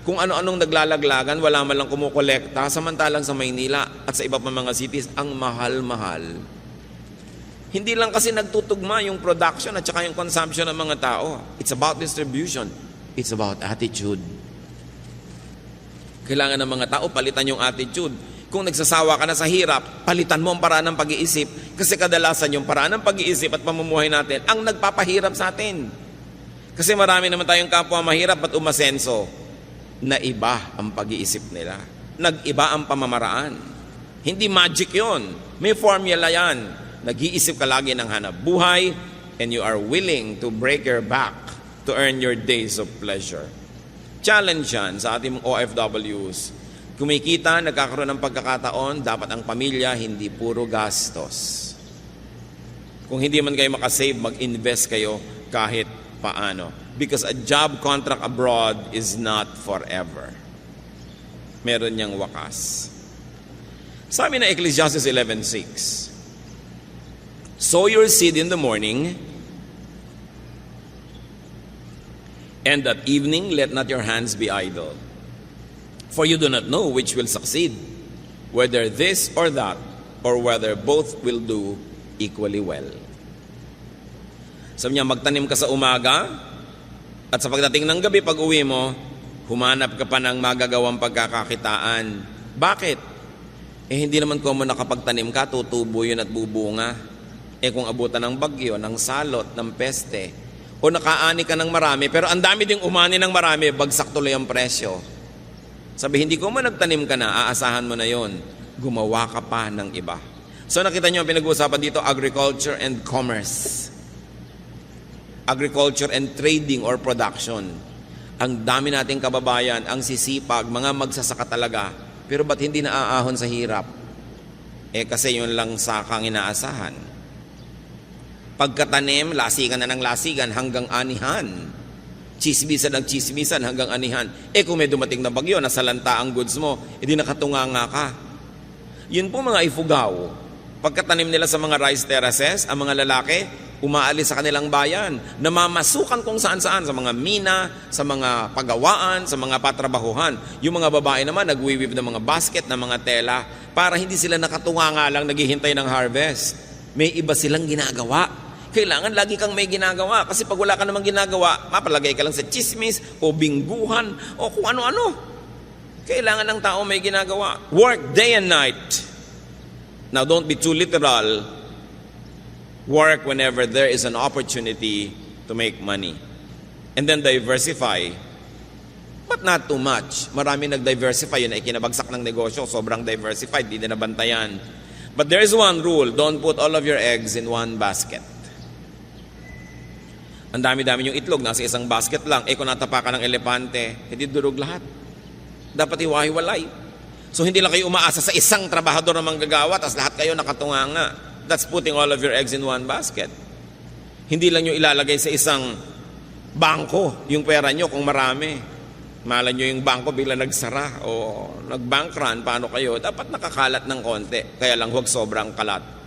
kung ano-anong naglalaglagan, wala man lang kumukolekta, samantalang sa Maynila at sa iba pa mga cities, ang mahal-mahal. Hindi lang kasi nagtutugma yung production at saka yung consumption ng mga tao. It's about distribution. It's about attitude. Kailangan ng mga tao palitan yung attitude. Kung nagsasawa ka na sa hirap, palitan mo ang paraan ng pag-iisip. Kasi kadalasan yung paraan ng pag-iisip at pamumuhay natin ang nagpapahirap sa atin. Kasi marami naman tayong kapwa mahirap at umasenso na iba ang pag-iisip nila. Nag-iba ang pamamaraan. Hindi magic yon. May formula yan. Nag-iisip ka lagi ng hanap buhay and you are willing to break your back to earn your days of pleasure. Challenge yan sa ating OFWs. Kumikita, nagkakaroon ng pagkakataon, dapat ang pamilya hindi puro gastos. Kung hindi man kayo makasave, mag-invest kayo kahit paano. Because a job contract abroad is not forever. Meron niyang wakas. Sabi na Ecclesiastes 11:6, sow your seed in the morning, and at evening let not your hands be idle. For you do not know which will succeed, whether this or that, or whether both will do equally well. Sabi niya, magtanim ka sa umaga, at sa pagdating ng gabi, pag uwi mo, humanap ka pa ng magagawang pagkakakitaan. Bakit? Hindi naman kung nakapagtanim ka, tutubo yun at bubunga. Kung abutan ng bagyo, ng salot, ng peste, o nakaani ka ng marami, pero ang dami ding umani ng marami, bagsak tuloy ang presyo. Sabi, hindi ko man nagtanim ka na, aasahan mo na yon. Gumawa ka pa ng iba. So nakita nyo ang pinag-uusapan dito, agriculture and commerce. Agriculture and trading or production. Ang dami nating kababayan, ang sisipag, mga magsasaka talaga, pero ba't hindi naaahon sa hirap? Kasi yun lang sakang inaasahan. Pagkatanim, lasigan na ng lasigan hanggang anihan. Chismisan ng chismisan hanggang anihan. Kung may dumating na bagyo, nasalanta ang goods mo, edi nakatunganga ka. Yun po mga ifugaw. Pagkatanim nila sa mga rice terraces, ang mga lalaki, umaalis sa kanilang bayan, namamasukan kung saan-saan, sa mga mina, sa mga pagawaan, sa mga patrabahuhan. Yung mga babae naman, nagwiwib ng mga basket, ng mga tela, para hindi sila nakatunganga lang naghihintay ng harvest. May iba silang ginagawa. Kailangan lagi kang may ginagawa. Kasi pag wala ka namang ginagawa, mapalagay ka lang sa chismis o bingguhan o kung ano-ano. Kailangan ng tao may ginagawa. Work day and night. Now don't be too literal. Work whenever there is an opportunity to make money. And then diversify. But not too much. Marami nag-diversify. Yun ay kinabagsak ng negosyo. Sobrang diversified. Di na nabantayan. But there is one rule. Don't put all of your eggs in one basket. Ang dami-dami yung itlog, nasa isang basket lang. Kung natapakan ng elepante, hindi durog lahat. Dapat iwahiwalay. So hindi lang kayo umaasa sa isang trabahador na manggagawa, tapos lahat kayo nakatunganga. That's putting all of your eggs in one basket. Hindi lang nyo ilalagay sa isang bangko yung pera nyo kung marami. Malay nyo yung bangko bigla nagsara o nag-bank run, paano kayo? Dapat nakakalat ng konti, kaya lang huwag sobrang kalat.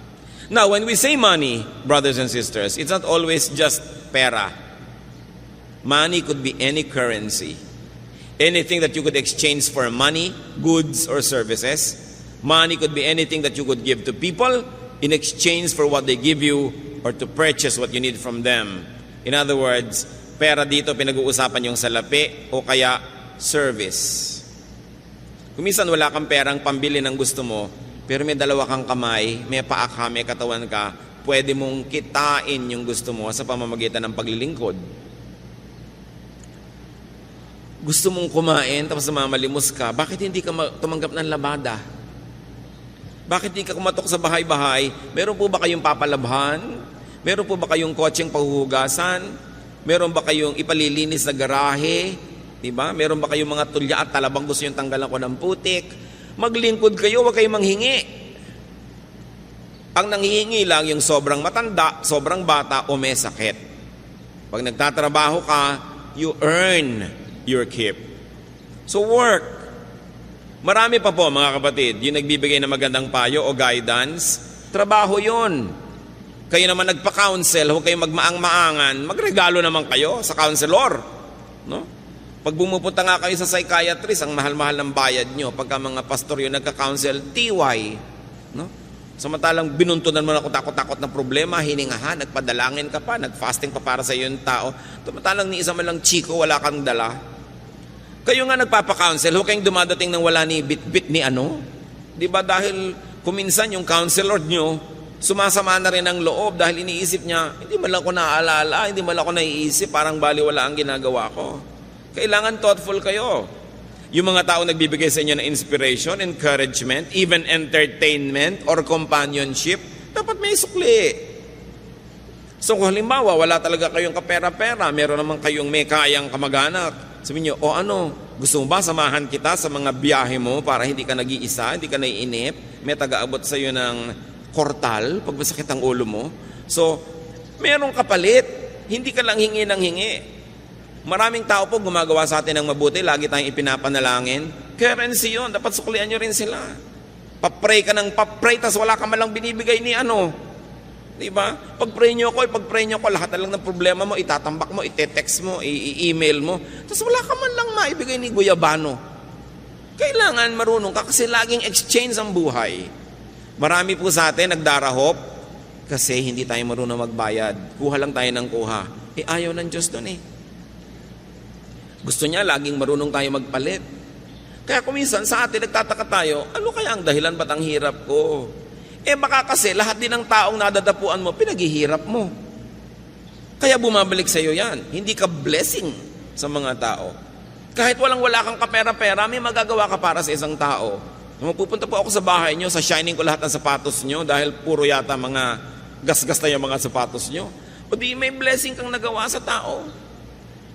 Now, when we say money, brothers and sisters, it's not always just pera. Money could be any currency. Anything that you could exchange for money, goods, or services. Money could be anything that you could give to people in exchange for what they give you or to purchase what you need from them. In other words, pera dito pinag-uusapan yung salapi o kaya service. Kung minsan wala kang perang pambili ng gusto mo, pero may dalawa kang kamay, may paa ka, may katawan ka, pwede mong kitain yung gusto mo sa pamamagitan ng paglilingkod. Gusto mong kumain, tapos mamalimos ka, bakit hindi ka tumanggap ng labada? Bakit hindi ka kumatok sa bahay-bahay? Meron po ba kayong papalabhan? Meron po ba kayong kotseng pahuhugasan? Meron ba kayong ipalilinis na garahe? Diba? Meron ba kayong mga tulya at talabang gusto yung tanggalan ko ng putik? Maglingkod kayo, huwag kayong manghingi. Ang nanghihingi lang yung sobrang matanda, sobrang bata o may sakit. Pag nagtatrabaho ka, you earn your keep. So work. Marami pa po mga kapatid, yung nagbibigay ng magandang payo o guidance, trabaho yun. Kayo naman nagpa-counsel, huwag kayong magmaang-maangan, magregalo naman kayo sa counselor. No? Pag bumupunta nga kayo sa psychiatrist, ang mahal-mahal ng bayad nyo. Pagka mga pastor yung nagka-counsel, TY. No? Samantalang binuntunan mo na takot-takot na problema, hiningahan, nagpadalangin ka pa, nag-fasting pa para sa iyo yung tao. Samantalang ni isa man lang chiko, wala kang dala. Kayo nga nagpapa-counsel, huwag kayong dumadating ng wala ni bit-bit ni ano. Di ba dahil kuminsan yung counselor nyo, sumasama na rin ang loob dahil iniisip niya, hindi man lang ako naaalala, hindi man lang ako naiisip, parang baliwala ang ginagawa ko. Kailangan thoughtful kayo. Yung mga tao nagbibigay sa inyo ng inspiration, encouragement, even entertainment or companionship, dapat may sukli. So kung halimbawa, wala talaga kayong kapera-pera, meron naman kayong may kayang kamag-anak, sabihin nyo, o ano, gusto mo ba samahan kita sa mga biyahe mo para hindi ka nag-iisa, hindi ka naiinip, may taga-abot sa iyo ng kortal pag masakit ang ulo mo. So, merong kapalit, hindi ka lang hingi ng hingi. Maraming tao po gumagawa sa atin ng mabuti, lagi tayong ipinapanalangin. Currency yun, dapat suklian nyo rin sila. Papray ka ng papray, tas wala ka malang binibigay ni ano. Diba? Pag-pray nyo ako, lahat na lang ng problema mo, itatambak mo, ite-text mo, i-email mo. Tas wala ka man lang maibigay ni Guyabano. Kailangan marunong ka kasi laging exchange ang buhay. Marami po sa atin nagdarahop kasi hindi tayo marunong magbayad. Kuha lang tayo ng kuha. Ayaw ng Diyos doon eh. Gusto niya laging marunong tayo magpalit. Kaya kuminsan sa atin nagtataka tayo, ano kaya ang dahilan ba't ang hirap ko? Baka kasi lahat din ng taong nadadapuan mo, pinaghihirap mo. Kaya bumabalik sa iyo yan. Hindi ka blessing sa mga tao. Kahit wala kang kapera-pera, may magagawa ka para sa isang tao. Pupunta po ako sa bahay nyo, sa shining ko lahat ng sapatos nyo dahil puro yata mga gasgas na yung mga sapatos nyo. O di may blessing kang nagawa sa tao.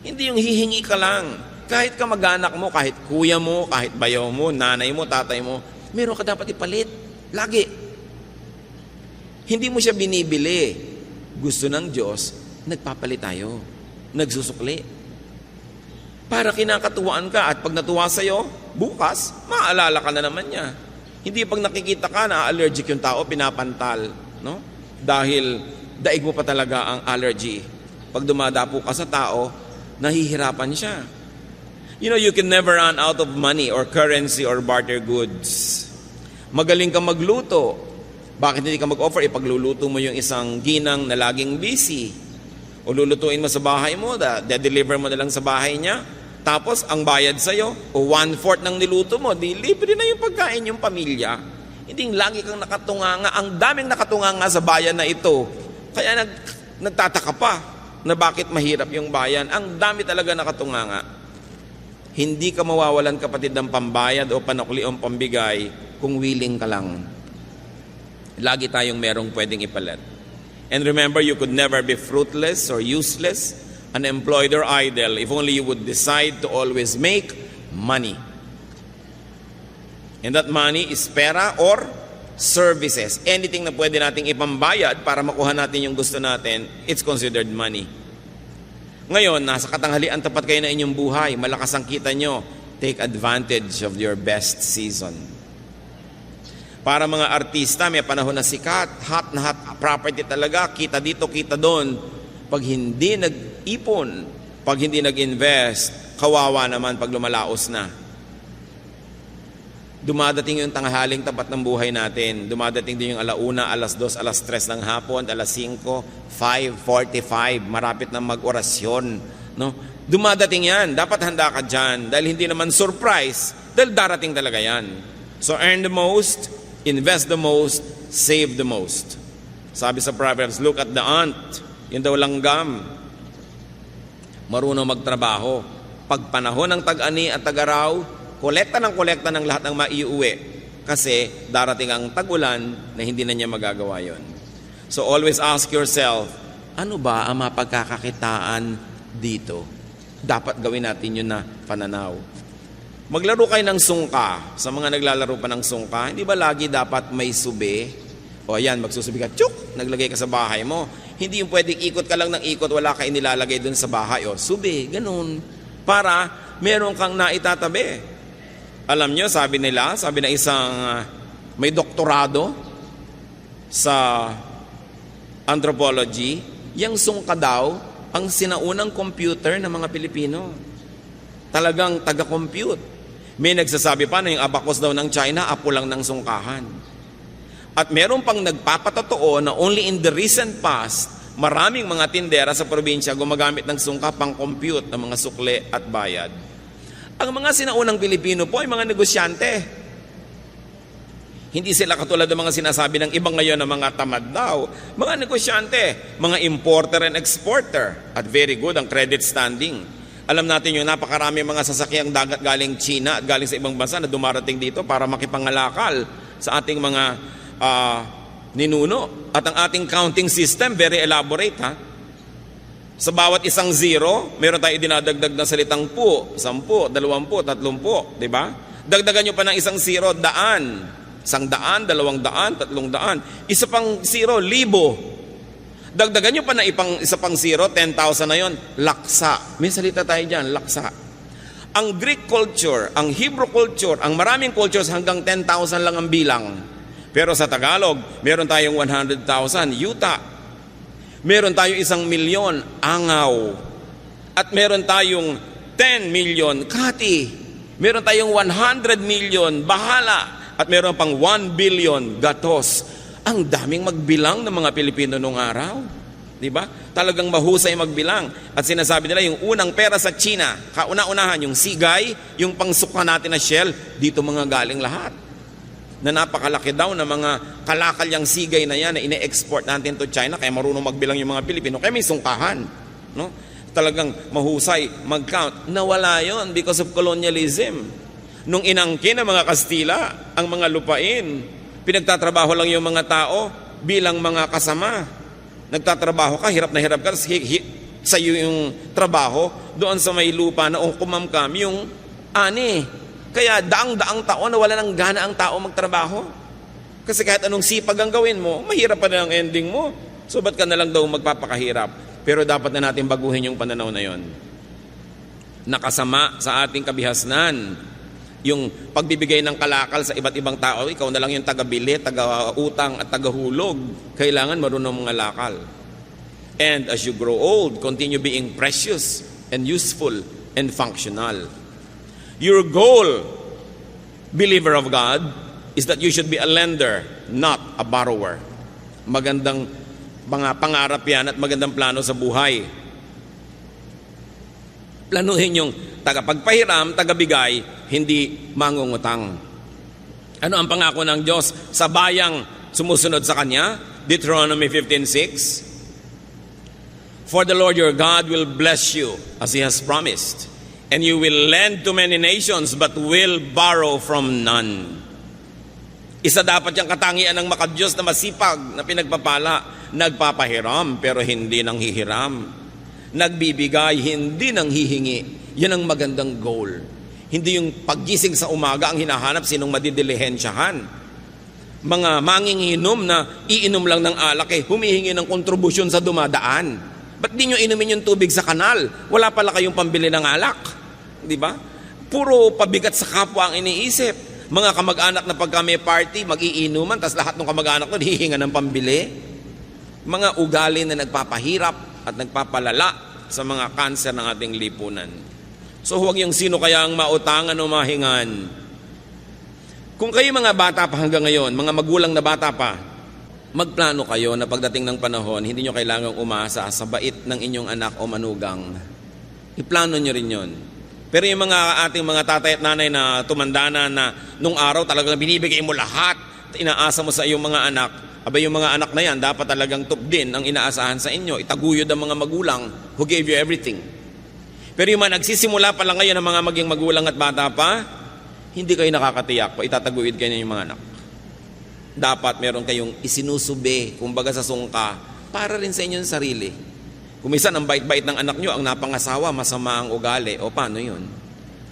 Hindi yung hihingi ka lang. Kahit kamag-anak mo, kahit kuya mo, kahit bayaw mo, nanay mo, tatay mo, meron ka dapat ipalit. Lagi. Hindi mo siya binibili. Gusto ng Diyos, nagpapalit tayo. Nagsusukli. Para kinakatuwaan ka at pag natuwa sa'yo, bukas, maaalala ka na naman niya. Hindi pag nakikita ka na allergic yung tao, pinapantal. No? Dahil daig mo pa talaga ang allergy. Pag dumadapo ka sa tao, nahihirapan siya. You know, you can never run out of money or currency or barter goods. Magaling ka magluto. Bakit hindi ka mag-offer? Ipagluluto mo yung isang ginang na laging busy. O lulutuin mo sa bahay mo, de-deliver mo na lang sa bahay niya. Tapos, ang bayad sa'yo, o 1/4 ng niluto mo, di libre na yung pagkain yung pamilya. Hindi lagi kang nakatunganga. Ang daming nakatunganga sa bayan na ito. Kaya nagtataka pa na bakit mahirap yung bayan. Ang dami talaga nakatunganga. Hindi ka mawawalan, kapatid, ng pambayad o panukli o pambigay kung willing ka lang. Lagi tayong merong pwedeng ipalit. And remember, you could never be fruitless or useless, unemployed or idle if only you would decide to always make money. And that money is pera or services. Anything na pwede nating ipambayad para makuha natin yung gusto natin, it's considered money. Ngayon, nasa katanghalian, tapat kayo na inyong buhay, malakas ang kita nyo, take advantage of your best season. Para mga artista, may panahon na sikat, hot na hot property talaga, kita dito, kita doon. Pag hindi nag-ipon, pag hindi nag-invest, kawawa naman pag lumalaos na. Dumadating yung tanghaling tapat ng buhay natin. Dumadating din yung 1:00, 2:00, 3:00 ng hapon, 5:00, 5:45, marapit na mag-orasyon. No? Dumadating yan. Dapat handa ka dyan. Dahil hindi naman surprise. Dahil darating talaga yan. So earn the most, invest the most, save the most. Sabi sa Proverbs, look at the ant. Yun daw langgam. Marunong magtrabaho. Pag panahon ng tag-ani at tag-araw, kolekta ng lahat ng maiuwi. Kasi darating ang tag-ulan na hindi na niya magagawa yon. So always ask yourself, ano ba ang mapagkakakitaan dito? Dapat gawin natin yun na pananaw. Maglaro kayo ng sungka. Sa mga naglalaro pa ng sungka, hindi ba lagi dapat may sube? O ayan, magsusubi ka, tsuk, naglagay ka sa bahay mo. Hindi yung pwedeng ikot ka lang ng ikot, wala ka inilalagay dun sa bahay. O sube, ganun. Para meron kang naitatabi. Alam nyo, sabi na isang may doktorado sa anthropology, yung sungka daw, ang sinaunang computer ng mga Pilipino. Talagang taga-compute. May nagsasabi pa na yung abacus daw ng China, apo lang ng sungkahan. At meron pang nagpapatotoo na only in the recent past, maraming mga tindera sa probinsya gumagamit ng sungka pang compute ng mga sukle at bayad. Ang mga sinaunang Pilipino po ay mga negosyante. Hindi sila katulad ng mga sinasabi ng ibang ngayon na mga tamad daw. Mga negosyante, mga importer and exporter. At very good ang credit standing. Alam natin yung napakarami mga sasakyang dagat galing China at galing sa ibang bansa na dumarating dito para makipangalakal sa ating mga ninuno. At ang ating counting system, very elaborate ha. Sa bawat isang zero, meron tayo dinadagdag na salitang po, 10, 20, 30, di ba? Dagdagan nyo pa ng isang zero, daan. 100, 200, 300. Isa pang zero, 1,000. Dagdagan nyo pa na isa pang zero, 10,000 na yon, laksa. May salita tayo dyan, laksa. Ang Greek culture, ang Hebrew culture, ang maraming cultures hanggang 10,000 lang ang bilang. Pero sa Tagalog, meron tayong 100,000, yuta. Meron tayong 1,000,000, angaw. At meron tayong 10 million, kati. Meron tayong 100 million, bahala. At meron pang 1 billion, gatos. Ang daming magbilang ng mga Pilipino nung araw. Di ba? Talagang mahusay magbilang. At sinasabi nila, yung unang pera sa China, kauna-unahan, yung sigay, yung pangsuka natin na shell, dito mga galing lahat. Na napakalaki daw na mga kalakalyang sigay na yan na ine-export natin to China, kaya marunong magbilang yung mga Pilipino, kaya may sungkahan. No? Talagang mahusay mag-count. Nawala yon because of colonialism. Nung inangkin ng mga Kastila, ang mga lupain, pinagtatrabaho lang yung mga tao bilang mga kasama. Nagtatrabaho ka, hirap na hirap ka, sa iyo yung trabaho, doon sa may lupa na kumamkam yung ani. Kaya daang-daang taon na wala nang gana ang tao magtrabaho. Kasi kahit anong sipag ang gawin mo, mahirap pa na ang ending mo. So ba't ka na lang daw magpapakahirap? Pero dapat na natin baguhin yung pananaw na yon. Nakasama sa ating kabihasnan yung pagbibigay ng kalakal sa iba't ibang tao. Ikaw na lang yung taga-bili, taga-utang at taga-hulog. Kailangan marunong mga lakal. And as you grow old, continue being precious and useful and functional. Your goal, believer of God, is that you should be a lender, not a borrower. Magandang mga pangarap yan at magandang plano sa buhay. Planuhin yung tagapagpahiram, tagabigay, hindi mangungutang. Ano ang pangako ng Diyos sa bayang sumusunod sa Kanya? Deuteronomy 15:6. For the Lord your God will bless you as He has promised, and you will lend to many nations but will borrow from none. Isa dapat yung katangian ng makadiyos na masipag na pinagpapala, nagpapahiram pero hindi nang hihiram. Nagbibigay, hindi nang hihingi. Yan ang magandang goal. Hindi yung paggising sa umaga ang hinahanap sinong madidilihensyahan. Mga manginginom na iinom lang ng alak humihingi ng kontribusyon sa dumadaan. Ba't di nyo inumin yung tubig sa kanal? Wala pala kayong pambili ng alak. Di ba? Puro pabigat sa kapwa ang iniisip. Mga kamag-anak na pagka may party, mag-iinuman, tas lahat ng kamag-anak nun hihinga ng pambili. Mga ugali na nagpapahirap at nagpapalala sa mga kanser ng ating lipunan. So huwag yung sino kaya ang mautangan o mahingan. Kung kayo mga bata pa hanggang ngayon, mga magulang na bata pa, magplano kayo na pagdating ng panahon, hindi nyo kailangang umasa sa bait ng inyong anak o manugang. Iplano nyo rin yon. Pero yung mga ating mga tatay at nanay na tumanda na nung araw talagang binibigay mo lahat, inaasa mo sa iyong mga anak, abay yung mga anak na yan, dapat talagang top din ang inaasahan sa inyo. Itaguyod ang mga magulang who gave you everything. Pero yung mga nagsisimula pa lang ngayon ng mga maging magulang at bata pa, hindi kayo nakakatiyak pa, itataguyod kayo yung mga anak. Dapat meron kayong isinusubi, kumbaga sa sungka, para rin sa inyong sarili. Kung minsan ang bait-bait ng anak nyo, ang napangasawa, masama ang ugali, o paano yun?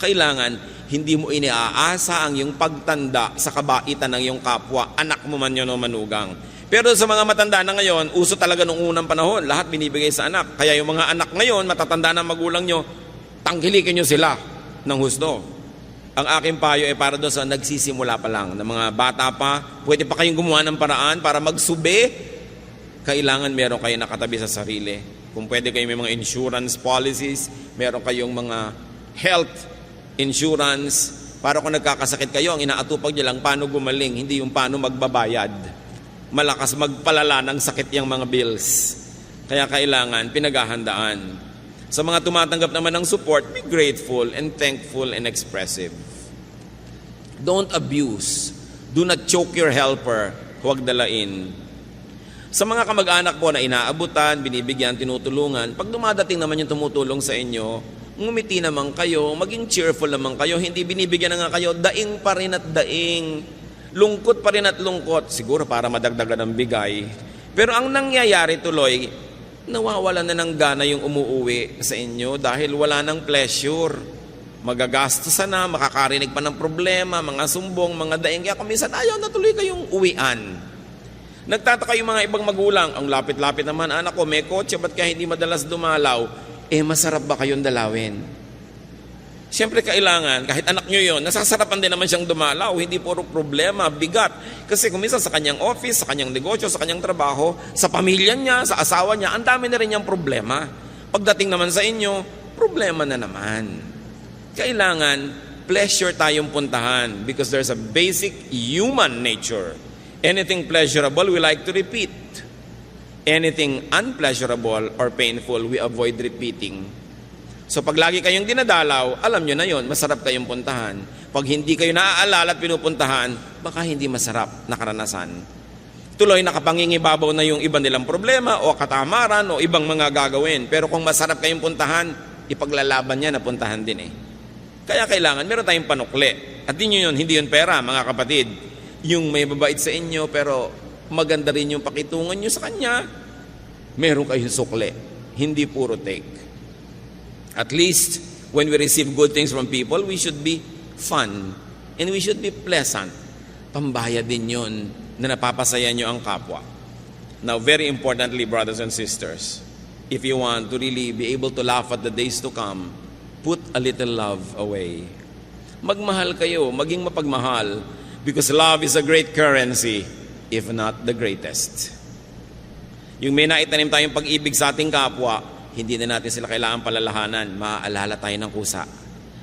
Kailangan, hindi mo iniaasa ang iyong pagtanda sa kabaitan ng iyong kapwa, anak mo man yun o manugang. Pero sa mga matanda na ngayon, uso talaga nung unang panahon, lahat binibigay sa anak. Kaya yung mga anak ngayon, matatanda na magulang nyo, tangkilikin nyo sila ng husto. Ang aking payo ay para doon sa nagsisimula pa lang, na mga bata pa, pwede pa kayong gumawa ng paraan para magsubi. Kailangan meron kayo nakatabi sa sarili. Kung pwede kayo may mga insurance policies, meron kayong mga health insurance, para kung nagkakasakit kayo, ang inaatupag nyo lang paano gumaling, hindi yung paano magbabayad. Malakas magpalala ng sakit yung mga bills. Kaya kailangan pinaghahandaan. Sa mga tumatanggap naman ng support, be grateful and thankful and expressive. Don't abuse. Do not choke your helper. Huwag dalain. Sa mga kamag-anak po na inaabutan, binibigyan, tinutulungan, pag dumadating naman yung tumutulong sa inyo, ngumiti naman kayo, maging cheerful naman kayo, hindi binibigyan na nga kayo, daing pa rin at daing, lungkot pa rin at lungkot, siguro para madagdagan ng bigay. Pero ang nangyayari tuloy, nawawala na ng gana yung umuuwi sa inyo dahil wala ng pleasure. Magagastosan na, makakarinig pa ng problema, mga sumbong, mga daing. Kaya kuminsan ayaw na tuloy kayong uwian. Nagtataka yung mga ibang magulang, ang lapit-lapit naman, anak ko, may kotse, ba't kaya hindi madalas dumalaw? Masarap ba kayong dalawin? Siyempre kailangan, kahit anak nyo yun, nasasarapan din naman siyang dumalaw, hindi puro problema, bigat. Kasi kuminsan sa kanyang office, sa kanyang negosyo, sa kanyang trabaho, sa pamilya niya, sa asawa niya, ang dami na rin niyang problema. Pagdating naman sa inyo, problema na naman. Kailangan, pleasure tayong puntahan because there's a basic human nature. Anything pleasurable, we like to repeat. Anything unpleasurable or painful, we avoid repeating. So pag lagi kayong dinadalaw, alam nyo na yon, masarap kayong puntahan. Pag hindi kayo naaalala at pinupuntahan, baka hindi masarap na karanasan. Tuloy nakapangingibabaw na yung iba nilang problema o katamaran o ibang mga gagawin. Pero kung masarap kayong puntahan, ipaglalaban niya na puntahan din eh. Kaya kailangan, meron tayong panukli. At hindi yun pera, mga kapatid. Yung may babait sa inyo, pero maganda rin yung pakitungan nyo sa kanya. Meron kayong sukli. Hindi puro take. At least, when we receive good things from people, we should be fun. And we should be pleasant. Pambayad din yun na napapasaya nyo ang kapwa. Now, very importantly, brothers and sisters, if you want to really be able to laugh at the days to come, put a little love away. Magmahal kayo, maging mapagmahal, because love is a great currency, if not the greatest. Yung may naitanim tayong pag-ibig sa ating kapwa, hindi na natin sila kailangan palalahanan, maaalala tayo ng kusa.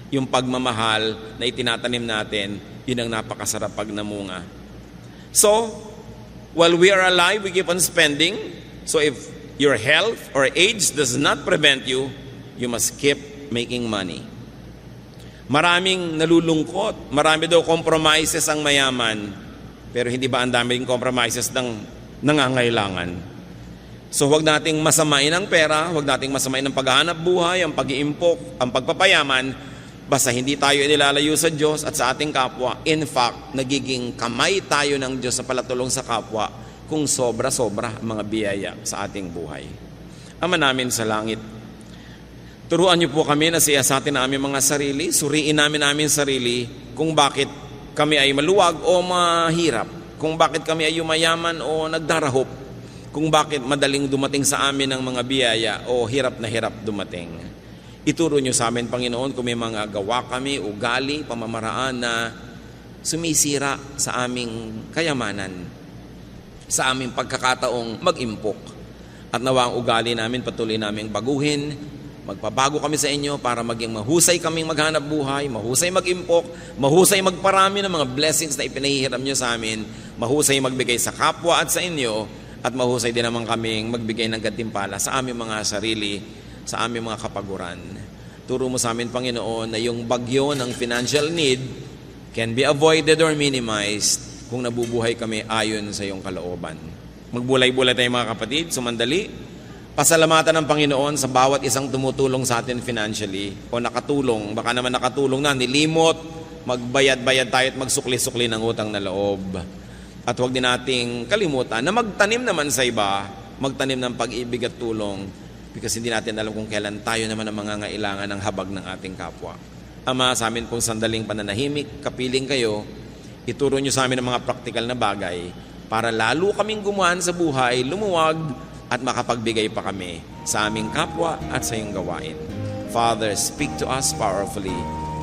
Yung pagmamahal na itinatanim natin, yun ang napakasarap pag namunga. So, while we are alive, we keep on spending. So if your health or age does not prevent you, you must keep making money. Maraming nalulungkot, marami daw compromises ang mayaman, pero hindi ba ang daming compromises ng nangangailangan? So huwag nating masamain ang pera, huwag nating masamain ang paghahanap buhay, ang pag-iimpok, ang pagpapayaman, basta hindi tayo inilalayo sa Diyos at sa ating kapwa. In fact, nagiging kamay tayo ng Diyos sa palatulong sa kapwa kung sobra-sobra ang mga biyaya sa ating buhay. Ama namin sa langit, turuan niyo po kami na siyasatin namin mga sarili, suriin namin sarili kung bakit kami ay maluwag o mahirap, kung bakit kami ay yumayaman o nagdarahop, kung bakit madaling dumating sa amin ang mga biyaya o hirap na hirap dumating. Ituro niyo sa amin, Panginoon, kung may mga gawa kami, ugali, pamamaraan na sumisira sa aming kayamanan, sa aming pagkakataong mag-impok. At nawa ang ugali namin patuloy naming baguhin. Magpabago kami sa inyo para maging mahusay kaming maghanap buhay, mahusay mag-impok, mahusay magparami ng mga blessings na ipinahihiram nyo sa amin, mahusay magbigay sa kapwa at sa inyo, at mahusay din naman kaming magbigay ng gantimpala sa aming mga sarili, sa aming mga kapaguran. Turo mo sa amin, Panginoon, na yung bagyo ng financial need can be avoided or minimized kung nabubuhay kami ayon sa iyong kalooban. Magbulay-bulay tayo mga kapatid, sumandali. Pasalamatan ng Panginoon sa bawat isang tumutulong sa atin financially o nakatulong, baka naman nakatulong na, nilimot, magbayad-bayad tayo at magsukli-sukli ng utang na loob. At huwag din nating kalimutan na magtanim naman sa iba, magtanim ng pag-ibig at tulong because hindi natin alam kung kailan tayo naman ang mangangailangan ng habag ng ating kapwa. Ama, sa amin pong sandaling pananahimik, kapiling kayo, ituro nyo sa amin ang mga praktikal na bagay para lalo kaming gumaan sa buhay, lumuwag, at makapagbigay pa kami sa aming kapwa at sa iyong gawain. Father, speak to us powerfully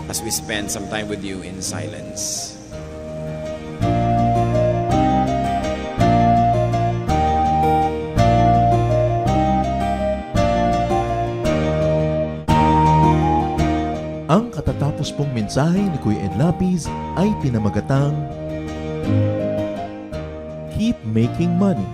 as we spend some time with you in silence. Ang katatapos pong mensahe ni Kuya Ed Lapis ay pinamagatang Keep Making Money.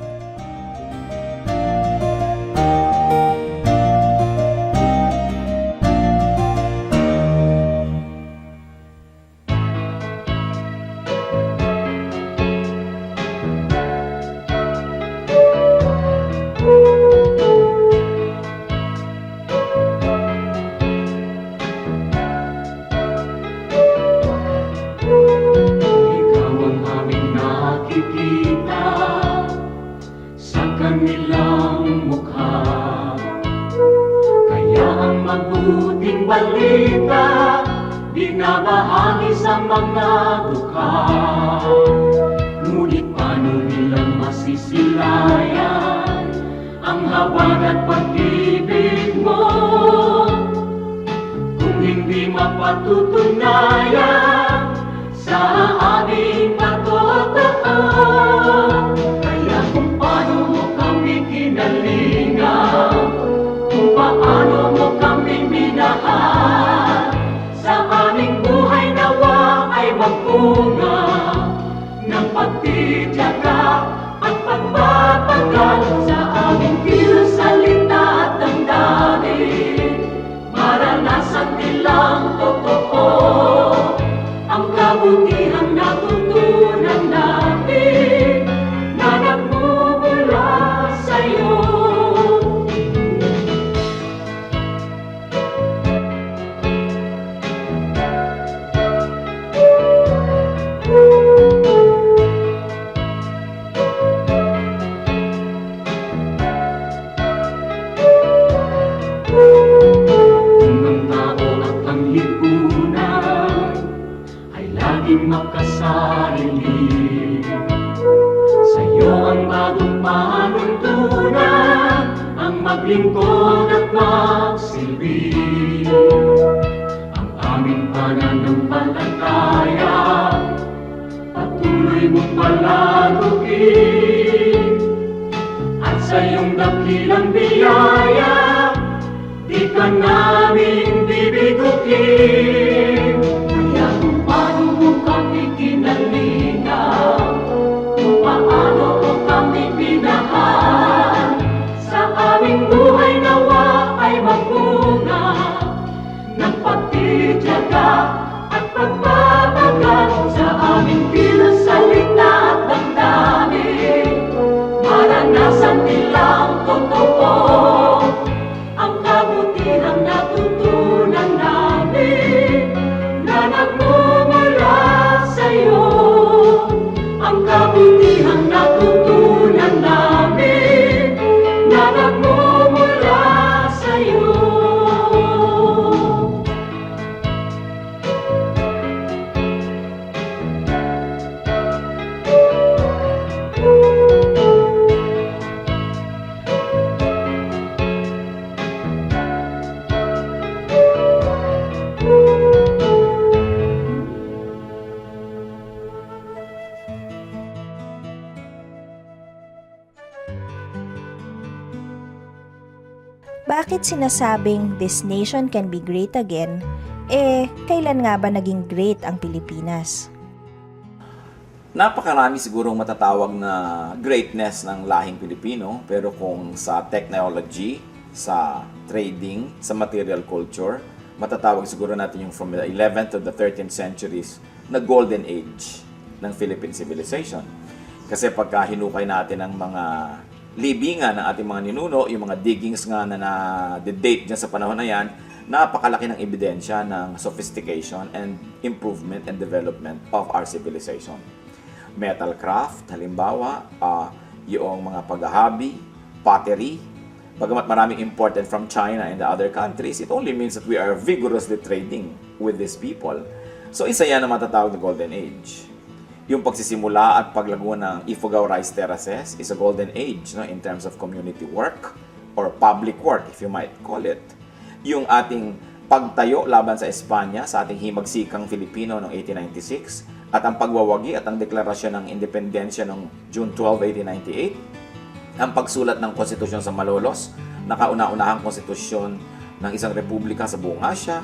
mabuting balita, binabahagi sa mga dukha. Ngunit paano nilang masisilayan ang habag at pag-ibig mo kung hindi mapatutunayan sa aming patotoo? Kaya kung paano mo kami kinalingan, kung paano mo kami minahal, sa aming buhay nawa ay magbunga ng pagtitiyaga at pagpapagal sa aming kilos, salita at damdamin. Maranasan nilang totoo ang kabutihang natutunan namin na nagmumula sa'yo. Makasarili sa'yo ang bagong panuntunan, ang maglingkod at magsilbi. Ang aming pananampalataya patuloy mong palaguin, at sa iyong dakilang biyaya di ka namin bibiguin. Kaya kung paano mo kami kinalingan, kung paano mo kami minahal, sa aming buhay nawa ay magbunga ng pagtitiyaga at pagpapagal sa aming kilos, salita at damdamin. Maranasan nilang totoo ang kabutihang natutunan namin na nagmumula sa'yo. Ang kabutihang natutunan namin na nagmumula sa'yo. Bakit sinasabing this nation can be great again? Kailan nga ba naging great ang Pilipinas? Napakarami sigurong matatawag na greatness ng lahing Pilipino, pero kung sa technology, sa trading, sa material culture, matatawag siguro natin yung from the 11th to the 13th centuries na golden age ng Philippine civilization. Kasi pagka hinukay natin ang mga libingan ng ating mga ninuno, yung mga diggings nga na na-date dyan sa panahon na yan, napakalaki ng ebidensya ng sophistication and improvement and development of our civilization. Metal craft, halimbawa, yung mga paghahabi, pottery, bagamat maraming imported from China and the other countries, it only means that we are vigorously trading with these people. So isa yan na matatawag na golden age. Yung pagsisimula at paglago ng Ifugao Rice Terraces is a golden age, no, in terms of community work or public work, if you might call it. Yung ating pagtayo laban sa Espanya sa ating himagsikang Filipino noong 1896 at ang pagwawagi at ang deklarasyon ng independensya noong June 12, 1898, ang pagsulat ng konstitusyon sa Malolos, na kauna-unahang konstitusyon ng isang republika sa buong Asya.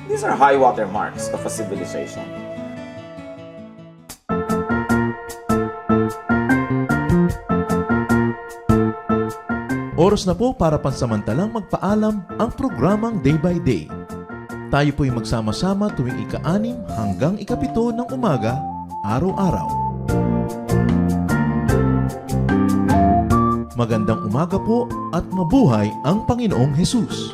These are high water marks of a civilization. Oras na po para pansamantalang magpaalam ang programang Day by Day. Tayo po'y magsama-sama tuwing ika-6 hanggang ika-7 ng umaga, araw-araw. Magandang umaga po at mabuhay ang Panginoong Hesus!